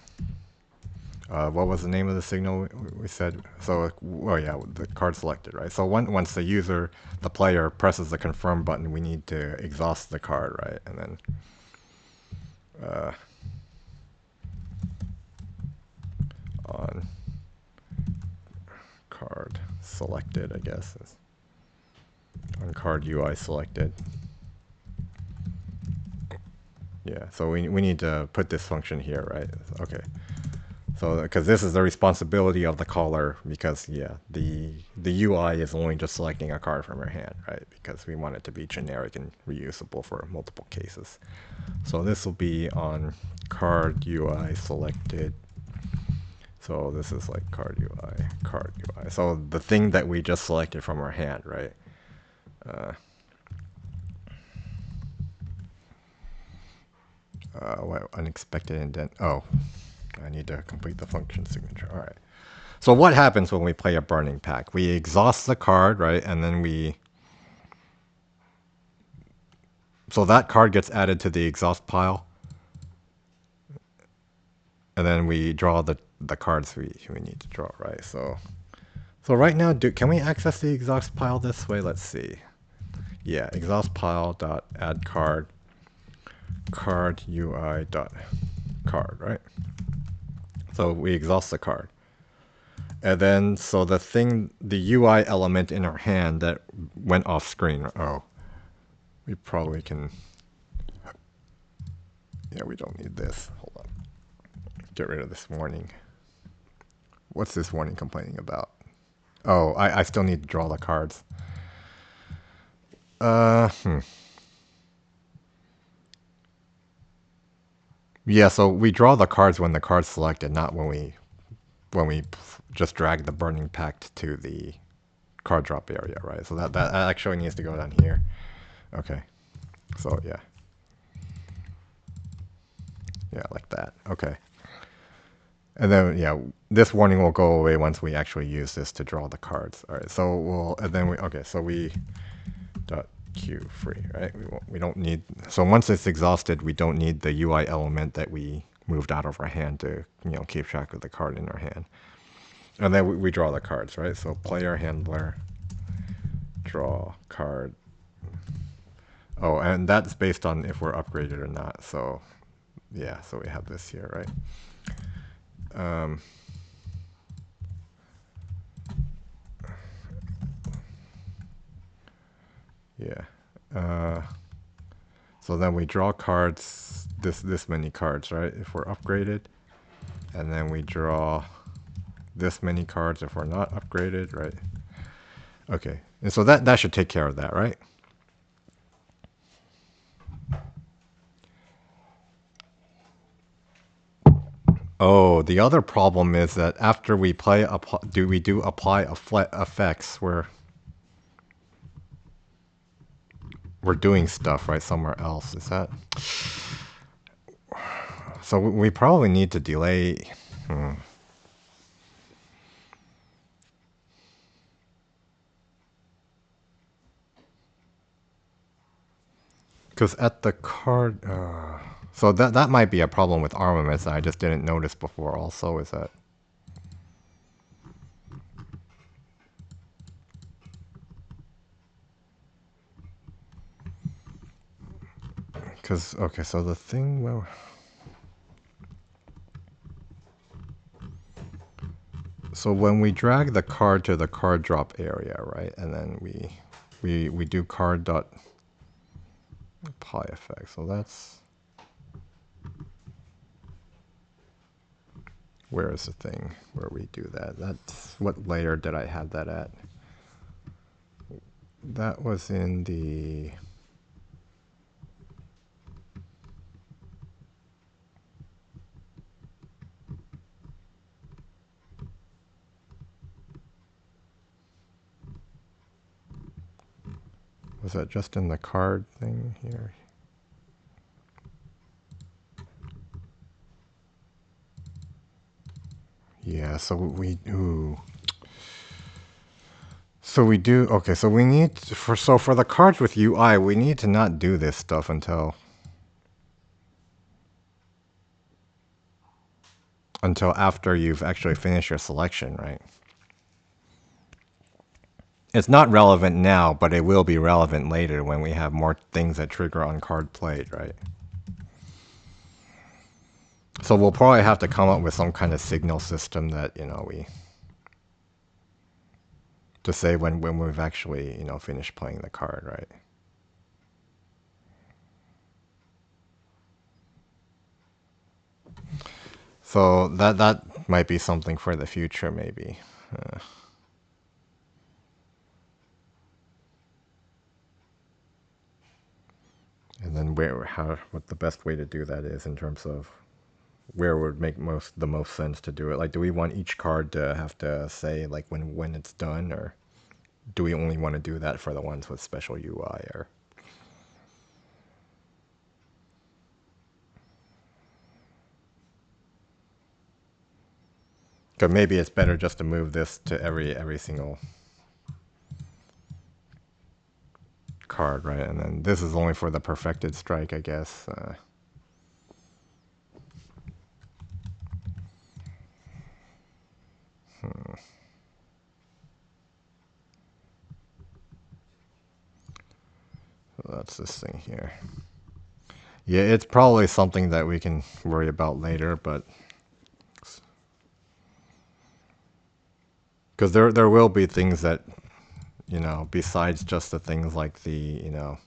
What was the name of the signal we said? So, oh yeah, the card selected, right? So once the user, the player, presses the confirm button, we need to exhaust the card, right? And then on card selected, I guess. On card UI selected. Yeah, so we need to put this function here, right? Okay. So, because this is the responsibility of the caller, because yeah, the UI is only just selecting a card from her hand, right? Because we want it to be generic and reusable for multiple cases. So this will be on card UI selected. So this is like card UI. So the thing that we just selected from our hand, right? What unexpected indent? Oh, I need to complete the function signature. All right. So what happens when we play a Burning Pact? We exhaust the card, right? And then so that card gets added to the exhaust pile. And then we draw the cards we need to draw, right? So right now, can we access the exhaust pile this way? Let's see. Yeah, exhaust pile dot add card UI dot card, right? So we exhaust the card. And then, so the UI element in our hand that went off screen. Oh, we probably can. Yeah, we don't need this. Hold on. Get rid of this warning. What's this warning complaining about? Oh, I still need to draw the cards. Yeah, so we draw the cards when the card's selected, not when we just drag the Burning Pact to the card drop area, right? So that actually needs to go down here. Okay. So yeah. Yeah, like that. Okay. And then, yeah, this warning will go away once we actually use this to draw the cards. All right, so we dot q free, right? We don't need, so once it's exhausted, we don't need the UI element that we moved out of our hand to, keep track of the card in our hand. And then we draw the cards, right? So player handler, draw card. Oh, and that's based on if we're upgraded or not. So yeah, so we have this here, right? Yeah. So then we draw cards, this many cards, right? If we're upgraded. And then we draw this many cards if we're not upgraded, right? Okay. And so that should take care of that, right? Oh, the other problem is that after we play, we do apply effects, we're doing stuff, right, somewhere else. Is that? So we probably need to delay. Because at the card, so that might be a problem with armaments that I just didn't notice before. Also, is that? Because okay, so the thing well. So when we drag the card to the card drop area, right, and then we do card dot apply effect. So that's, where is the thing where we do that? That's, what layer did I have that at? That was in the, was that just in the card thing here? Yeah, so we do. So we do, okay, so we need to, for the cards with UI, we need to not do this stuff until after you've actually finished your selection, right? It's not relevant now, but it will be relevant later when we have more things that trigger on card played, right? So we'll probably have to come up with some kind of signal system that, to say when we've actually, finished playing the card, right? So that might be something for the future, maybe. And then what the best way to do that is in terms of where would make the most sense to do it. Like, do we want each card to have to say like when it's done, or do we only want to do that for the ones with special UI? Or because maybe it's better just to move this to every single card, right? And then this is only for the perfected strike, I guess. that's this thing here. Yeah, it's probably something that we can worry about later, but because there will be things that, you know, besides just the things like the, you know,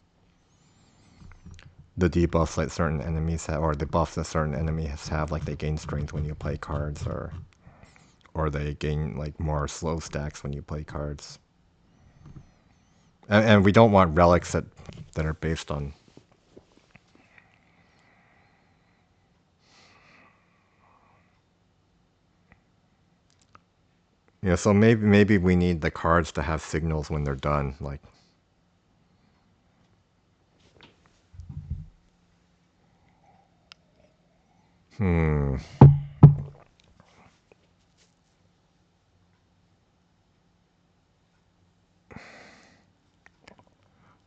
the debuffs that certain enemies have, or the buffs that certain enemies have, like they gain strength when you play cards, or they gain like more slow stacks when you play cards. And we don't want relics that are based on. Yeah, so maybe we need the cards to have signals when they're done, like.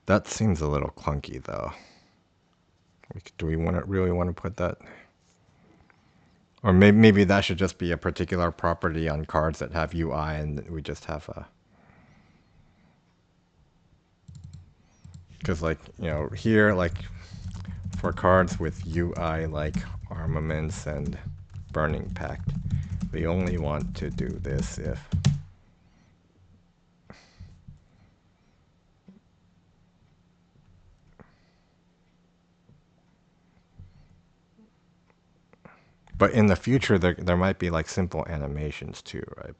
That seems a little clunky though. Do we really want to put that? Or maybe that should just be a particular property on cards that have UI, and we just have a. Because like, you know, here, like for cards with UI like Armaments and Burning Pact, we only want to do this if. But in the future, there might be like simple animations too, right?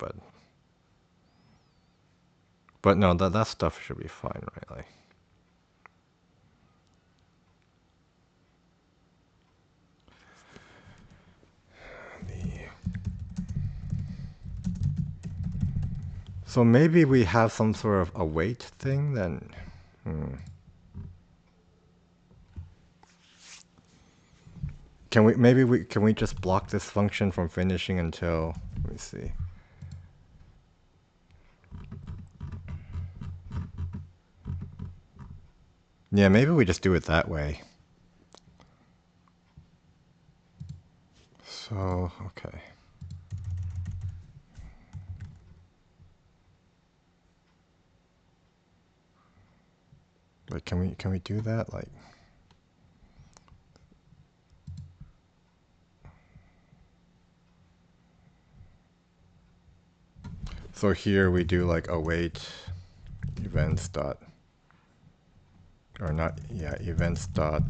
But no, that stuff should be fine, right? Like. So maybe we have some sort of await thing then. Can we just block this function from finishing until, let me see. Yeah, maybe we just do it that way. So, okay. Like, can we do that? Like, so here we do like await events dot, or not, yeah, events dot,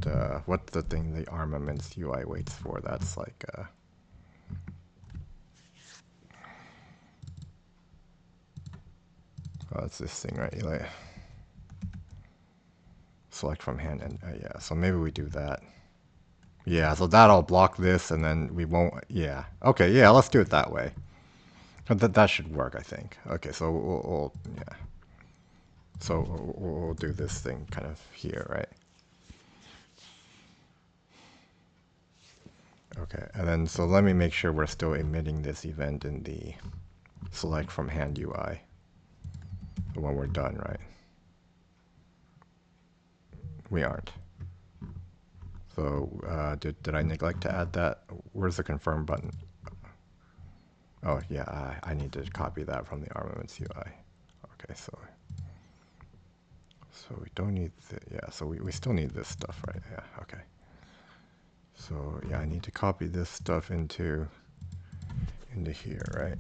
what's the thing the armaments UI waits for? That's like, oh, it's this thing, right? Like, select from hand, and yeah, so maybe we do that. Yeah, so that'll block this, and then we won't, yeah. Okay, yeah, let's do it that way. That should work, I think. Okay, so yeah. So we'll do this thing kind of here, right? Okay, and then so let me make sure we're still emitting this event in the select from hand UI when we're done, right? We aren't. So did I neglect to add that? Where's the confirm button? Oh yeah, I need to copy that from the armaments UI. Okay, so we don't need yeah, so we still need this stuff, right? Yeah, okay. So yeah, I need to copy this stuff into here, right?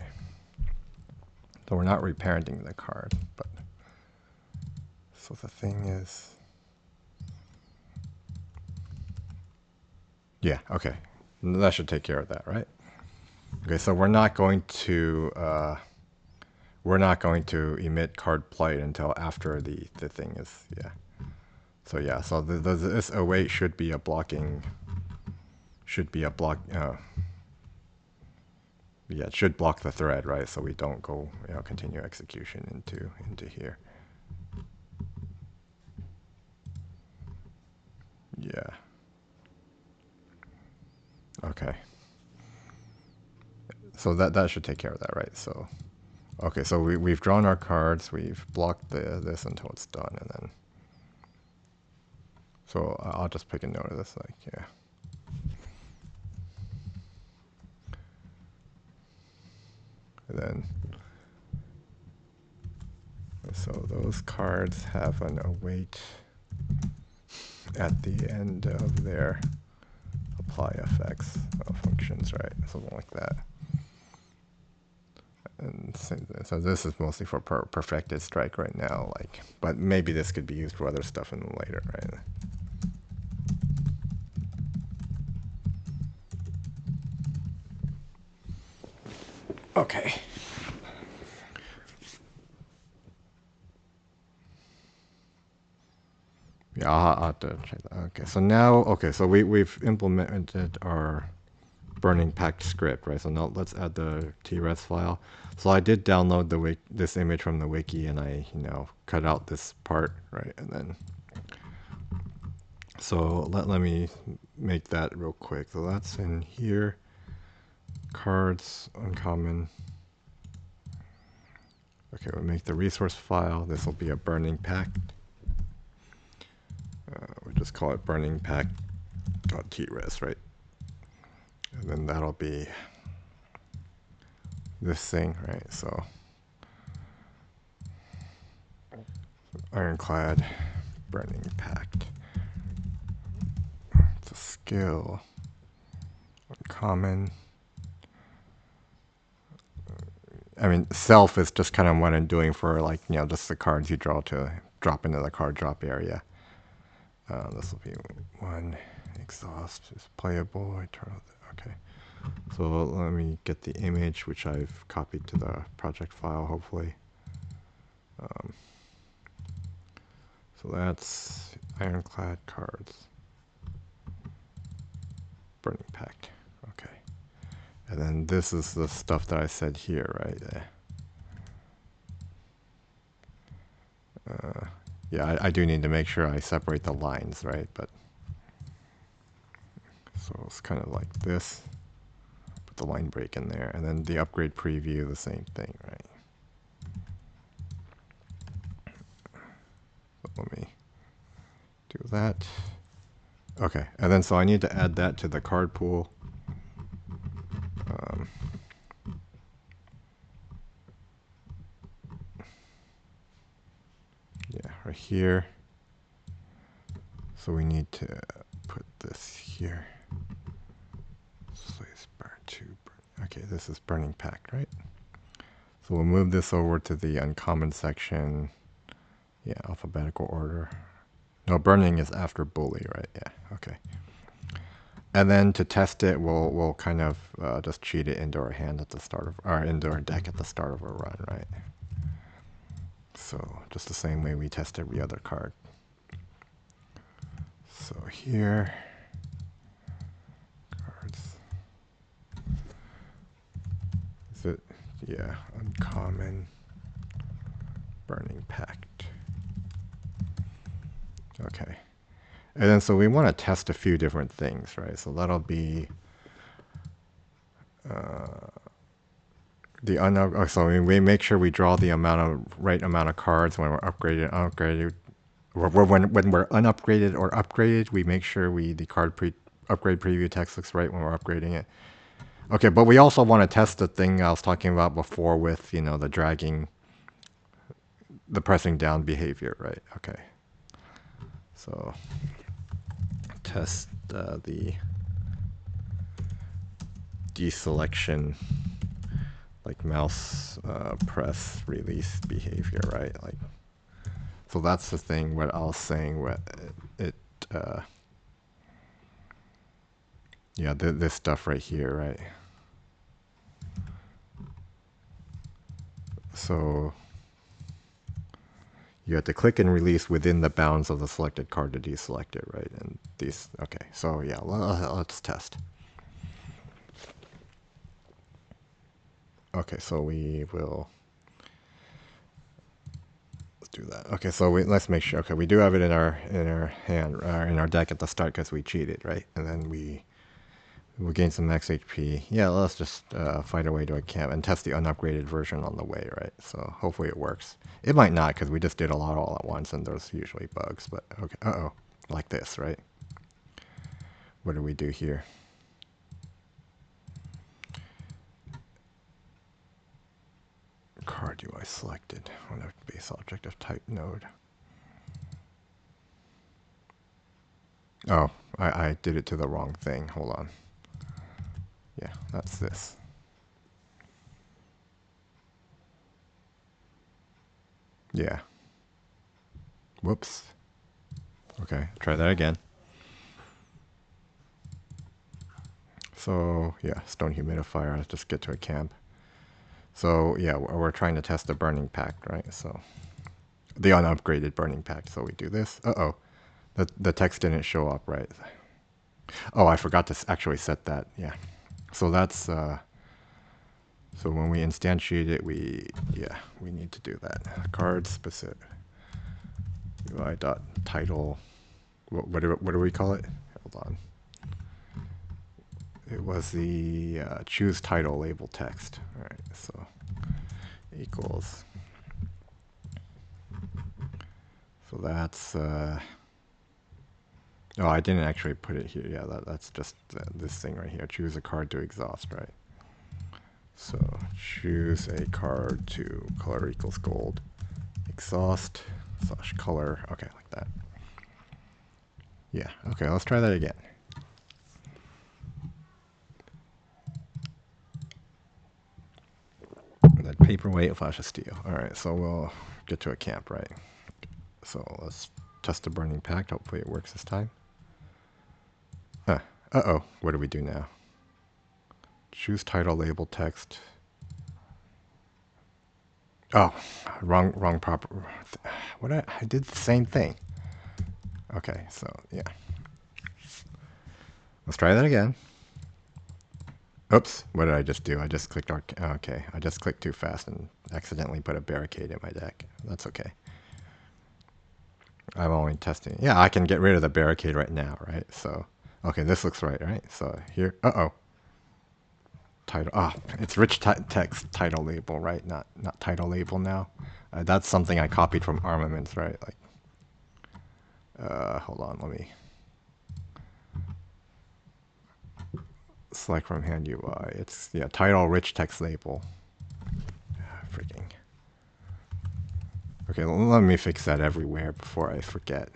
So we're not reparenting the card, but so the thing is, yeah, okay, that should take care of that, right? Okay, so we're not going to emit card plight until after the thing is, yeah. So yeah, so this await should be a blocking, yeah, it should block the thread, right? So we don't go, you know, continue execution into here. Yeah. Okay. So that should take care of that, right? So, okay, so we've drawn our cards, we've blocked this until it's done, and then. So I'll just pick a note of this, like, yeah. And then, so those cards have an await at the end of their apply effects functions, right? Something like that. And so this is mostly for perfected strike right now, like, but maybe this could be used for other stuff in the later, right? Okay. Yeah, I'll have to check that. Okay, so now, okay, so we've implemented our Burning Pact script, right? So now let's add the TRES file. So I did download this image from the wiki, and I, cut out this part, right? And then, so let me make that real quick. So that's in here. Cards, uncommon. Okay, we'll make the resource file. This will be a Burning Pact. We'll just call it Burning Pact.tres, right? And then that'll be this thing, right? So Ironclad, Burning Pact. It's a skill. Uncommon. I mean, self is just kind of what I'm doing for, like, just the cards you draw to drop into the card drop area. This will be one. Exhaust is playable. Eternal. Okay. So let me get the image, which I've copied to the project file, hopefully. So that's Ironclad cards. Burning Pact. Okay. And then this is the stuff that I said here, right? Yeah, I do need to make sure I separate the lines, right? But so it's kind of like this. Put the line break in there, and then the upgrade preview, the same thing, right? So let me do that. Okay, and then so I need to add that to the card pool. Yeah, right here. So we need to put this here. Slay the Spire 2. Okay, this is Burning Pact, right? So we'll move this over to the uncommon section. Yeah, alphabetical order. No, burning is after bully, right? Yeah, okay. And then to test it, we'll kind of just cheat it into our hand at the start of, or into our deck at the start of a run, right? So just the same way we test every other card. So here, cards. Is it? Yeah, uncommon, Burning Pact. Okay. And then so we want to test a few different things, right? So that'll be the so we make sure we draw the right amount of cards when we're upgraded, unupgraded. When we're unupgraded or upgraded, we make sure the upgrade preview text looks right when we're upgrading it. Okay, but we also want to test the thing I was talking about before with, the dragging, the pressing down behavior, right? Okay. So test the deselection, like mouse press release behavior, right? Like, so that's the thing what I was saying, what it yeah, this stuff right here, right? So you have to click and release within the bounds of the selected card to deselect it, right? And these, okay, so yeah, let's test. Okay, so we will, let's do that. Okay, so let's make sure. Okay, we do have it in our hand, in our deck at the start because we cheated, right? And then we'll gain some max HP. Yeah, let's just fight our way to a camp and test the unupgraded version on the way, right? So hopefully it works. It might not because we just did a lot all at once and there's usually bugs, but okay. Uh-oh, like this, right? What do we do here? Card UI selected on a base object of type node. Oh, I did it to the wrong thing. Hold on. Yeah, that's this. Yeah. Whoops. Okay, try that again. So, yeah, stone humidifier. Let's just get to a camp. So, yeah, we're trying to test the Burning Pact, right? So, the unupgraded Burning Pact. So we do this. Uh-oh. The text didn't show up, right? Oh, I forgot to actually set that. Yeah. So that's, so when we instantiate it, we need to do that. Card specific UI dot title. What do we call it? Hold on. It was the choose title label text. All right, so equals. So that's. Oh, I didn't actually put it here. Yeah, that's just this thing right here. Choose a card to exhaust, right? So choose a card to color equals gold. Exhaust slash color. Okay, like that. Yeah, okay, let's try that again. That paperweight flash of steel. Alright, so we'll get to a camp, right? So let's test the Burning Pact. Hopefully it works this time. Huh. Uh-oh. What do we do now? Choose title label text. Oh, wrong proper. What I did the same thing. Okay, so yeah. Let's try that again. Oops, what did I just do? I just clicked okay, I just clicked too fast and accidentally put a barricade in my deck. That's okay. I'm only testing. Yeah, I can get rid of the barricade right now, right? So, okay, this looks right, right? So here, uh-oh. Title, it's rich text title label, right? Not title label now. That's something I copied from armaments, right? Like, hold on, let me select from hand UI. It's, yeah, title rich text label. Freaking. Okay, let me fix that everywhere before I forget.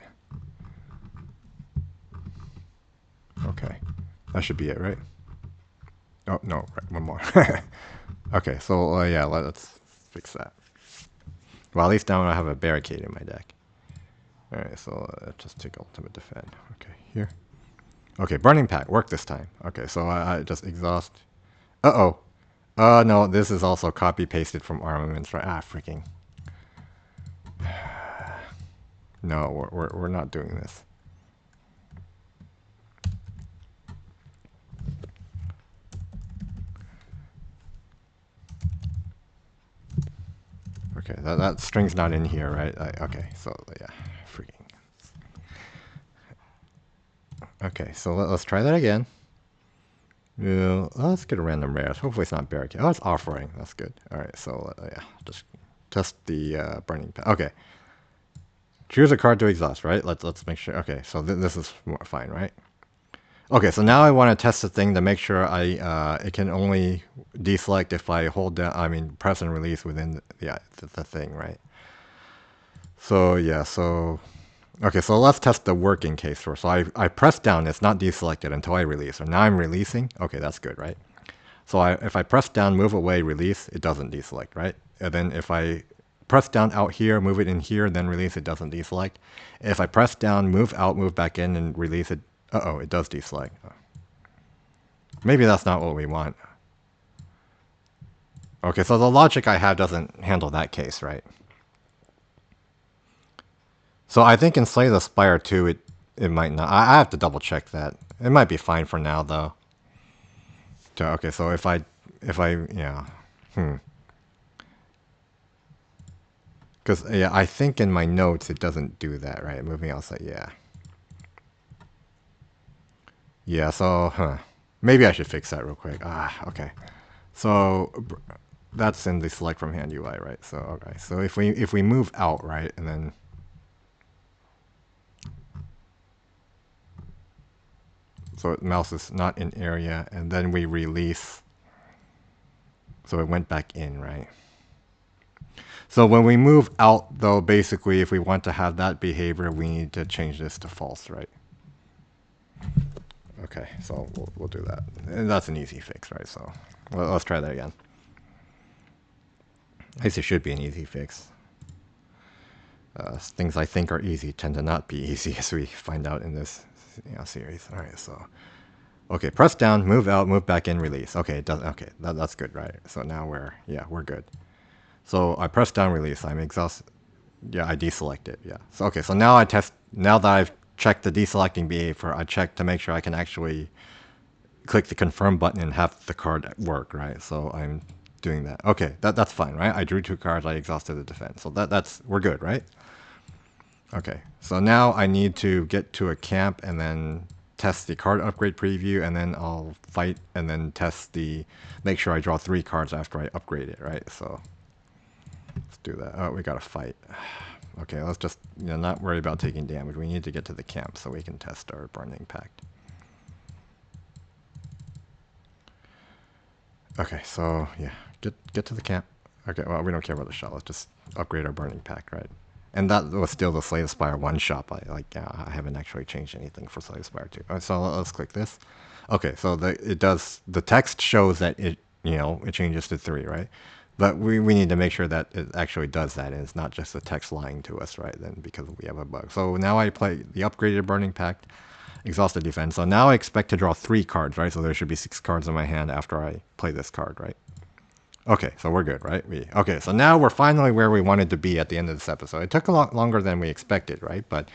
Okay, that should be it, right? Oh, no, right, one more. Okay, so yeah, let's fix that. Well, at least now I have a barricade in my deck. Alright, so just take ultimate defend. Okay, here. Okay, Burning Pact, work this time. Okay, so I just exhaust. Uh-oh. No, this is also copy-pasted from armaments, right? Ah, freaking. No, we're not doing this. Okay, that string's not in here, right? Okay, so yeah, freaking. Okay, so let's try that again. Yeah, let's get a random rare. Hopefully it's not barricade. Oh, it's offering. That's good. All right, so yeah, just test the Burning Pact. Okay, choose a card to exhaust. Right. Let's make sure. Okay, so this is fine, right? Okay, so now I want to test the thing to make sure it can only deselect if I hold down. I mean, press and release within the thing, right? So yeah, so okay, so let's test the working case first. So I press down. It's not deselected until I release. So now I'm releasing. Okay, that's good, right? So if I press down, move away, release, it doesn't deselect, right? And then if I press down out here, move it in here, then release, it doesn't deselect. If I press down, move out, move back in, and release it, uh-oh, it does deselect. Maybe that's not what we want. Okay, so the logic I have doesn't handle that case, right? So I think in Slay the Spire 2, it might not. I have to double check that. It might be fine for now, though. Okay, so if I, yeah. Because, yeah, I think in my notes it doesn't do that, right? Moving outside, yeah. Yeah, so, maybe I should fix that real quick. Okay. So, that's in the select from hand UI, right? So, okay. So if we move out, right, and then... So mouse is not in area, and then we release. So it went back in, right? So when we move out, though, basically, if we want to have that behavior, we need to change this to false, right? Okay, so we'll do that. And that's an easy fix, right? So let's try that again. At least it should be an easy fix. Things I think are easy tend to not be easy, as we find out in this series. All right, so okay, press down, move out, move back in, release. Okay, it does. Okay, that's good, right? So now we're good. So I press down, release. I'm exhausted. Yeah, I deselect it. Yeah. So okay, so now I test. Now that I've checked the deselecting behavior, I check to make sure I can actually click the confirm button and have the card work, right? So I'm doing that. Okay, that's fine, right? I drew 2 cards. I exhausted the defense. So that's we're good, right? Okay, so now I need to get to a camp and then test the card upgrade preview, and then I'll fight and then test make sure I draw 3 cards after I upgrade it, right? So let's do that. Oh, we gotta fight. Okay, let's just not worry about taking damage. We need to get to the camp so we can test our Burning Pact. Okay, so yeah, get to the camp. Okay, well, we don't care about the shot. Let's just upgrade our Burning Pact, right? And that was still the Slay the Spire one shot. I haven't actually changed anything for Slay the Spire 2. So let's click this. Okay, so the text shows that it changes to 3, right? But we need to make sure that it actually does that, and it's not just the text lying to us, right? Then because we have a bug. So now I play the upgraded Burning Pact, exhausted defense. So now I expect to draw 3 cards, right? So there should be 6 cards in my hand after I play this card, right? Okay, so we're good, right? Okay, so now we're finally where we wanted to be at the end of this episode. It took a lot longer than we expected, right? But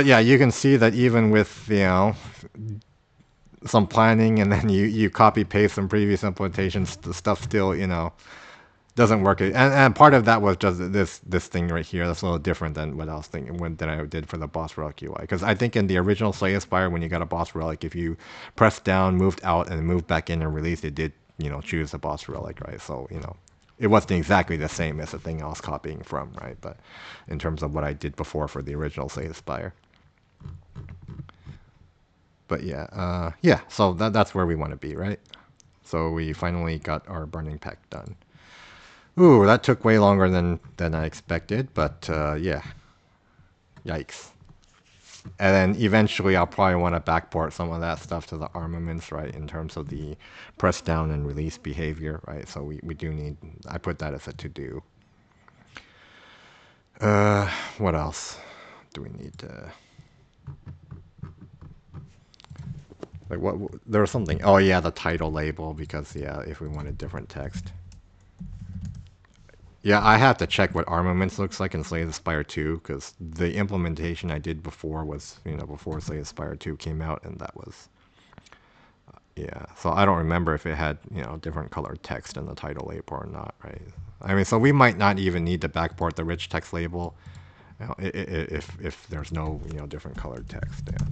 yeah, you can see that even with some planning, and then you copy paste some previous implementations, the stuff still doesn't work. And part of that was just this thing right here. That's a little different than what I was thinking that I did for the boss relic UI. Because I think in the original Slay the Spire, when you got a boss relic, if you pressed down, moved out, and moved back in and released, it did choose the boss relic, right? So it wasn't exactly the same as the thing I was copying from, right? But in terms of what I did before for the original Slay the Spire. But yeah. So that's where we want to be, right? So we finally got our Burning Pact done. Ooh, that took way longer than I expected, but yeah. Yikes. And then eventually I'll probably want to backport some of that stuff to the armaments, right, in terms of the press down and release behavior, right? So we do need, I put that as a to-do. What else do we need to... Like what, there was something, oh yeah, the title label, because yeah, if we wanted different text. Yeah, I have to check what armaments looks like in Slay the Spire 2, because the implementation I did before was, before Slay the Spire 2 came out, and that was, yeah. So I don't remember if it had, different colored text in the title label or not, right? I mean, so we might not even need to backport the rich text label, if there's no, different colored text, yeah.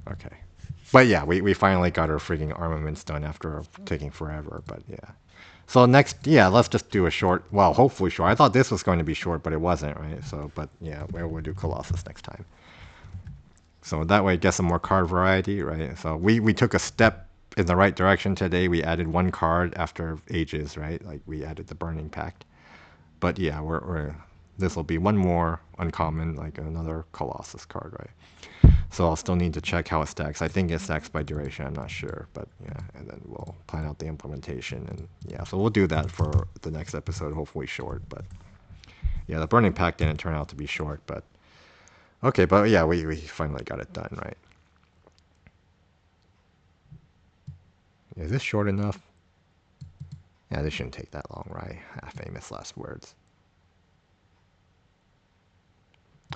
Okay. But yeah, we finally got our freaking armaments done after taking forever, but yeah. So next, yeah, let's just do a short, well, hopefully short. I thought this was going to be short, but it wasn't, right? So, but yeah, we'll do Colossus next time. So that way, get some more card variety, right? So we took a step in the right direction today. We added 1 card after ages, right? Like we added the Burning Pact. But yeah, this will be 1 more uncommon, like another Colossus card, right? So I'll still need to check how it stacks. I think it stacks by duration. I'm not sure, but yeah. And then we'll plan out the implementation, and yeah. So we'll do that for the next episode. Hopefully short, but yeah, the Burning Pact didn't turn out to be short, but okay. But yeah, we finally got it done, right? Is this short enough? Yeah, this shouldn't take that long, right? Famous last words.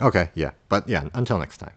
Okay, yeah. But yeah, until next time.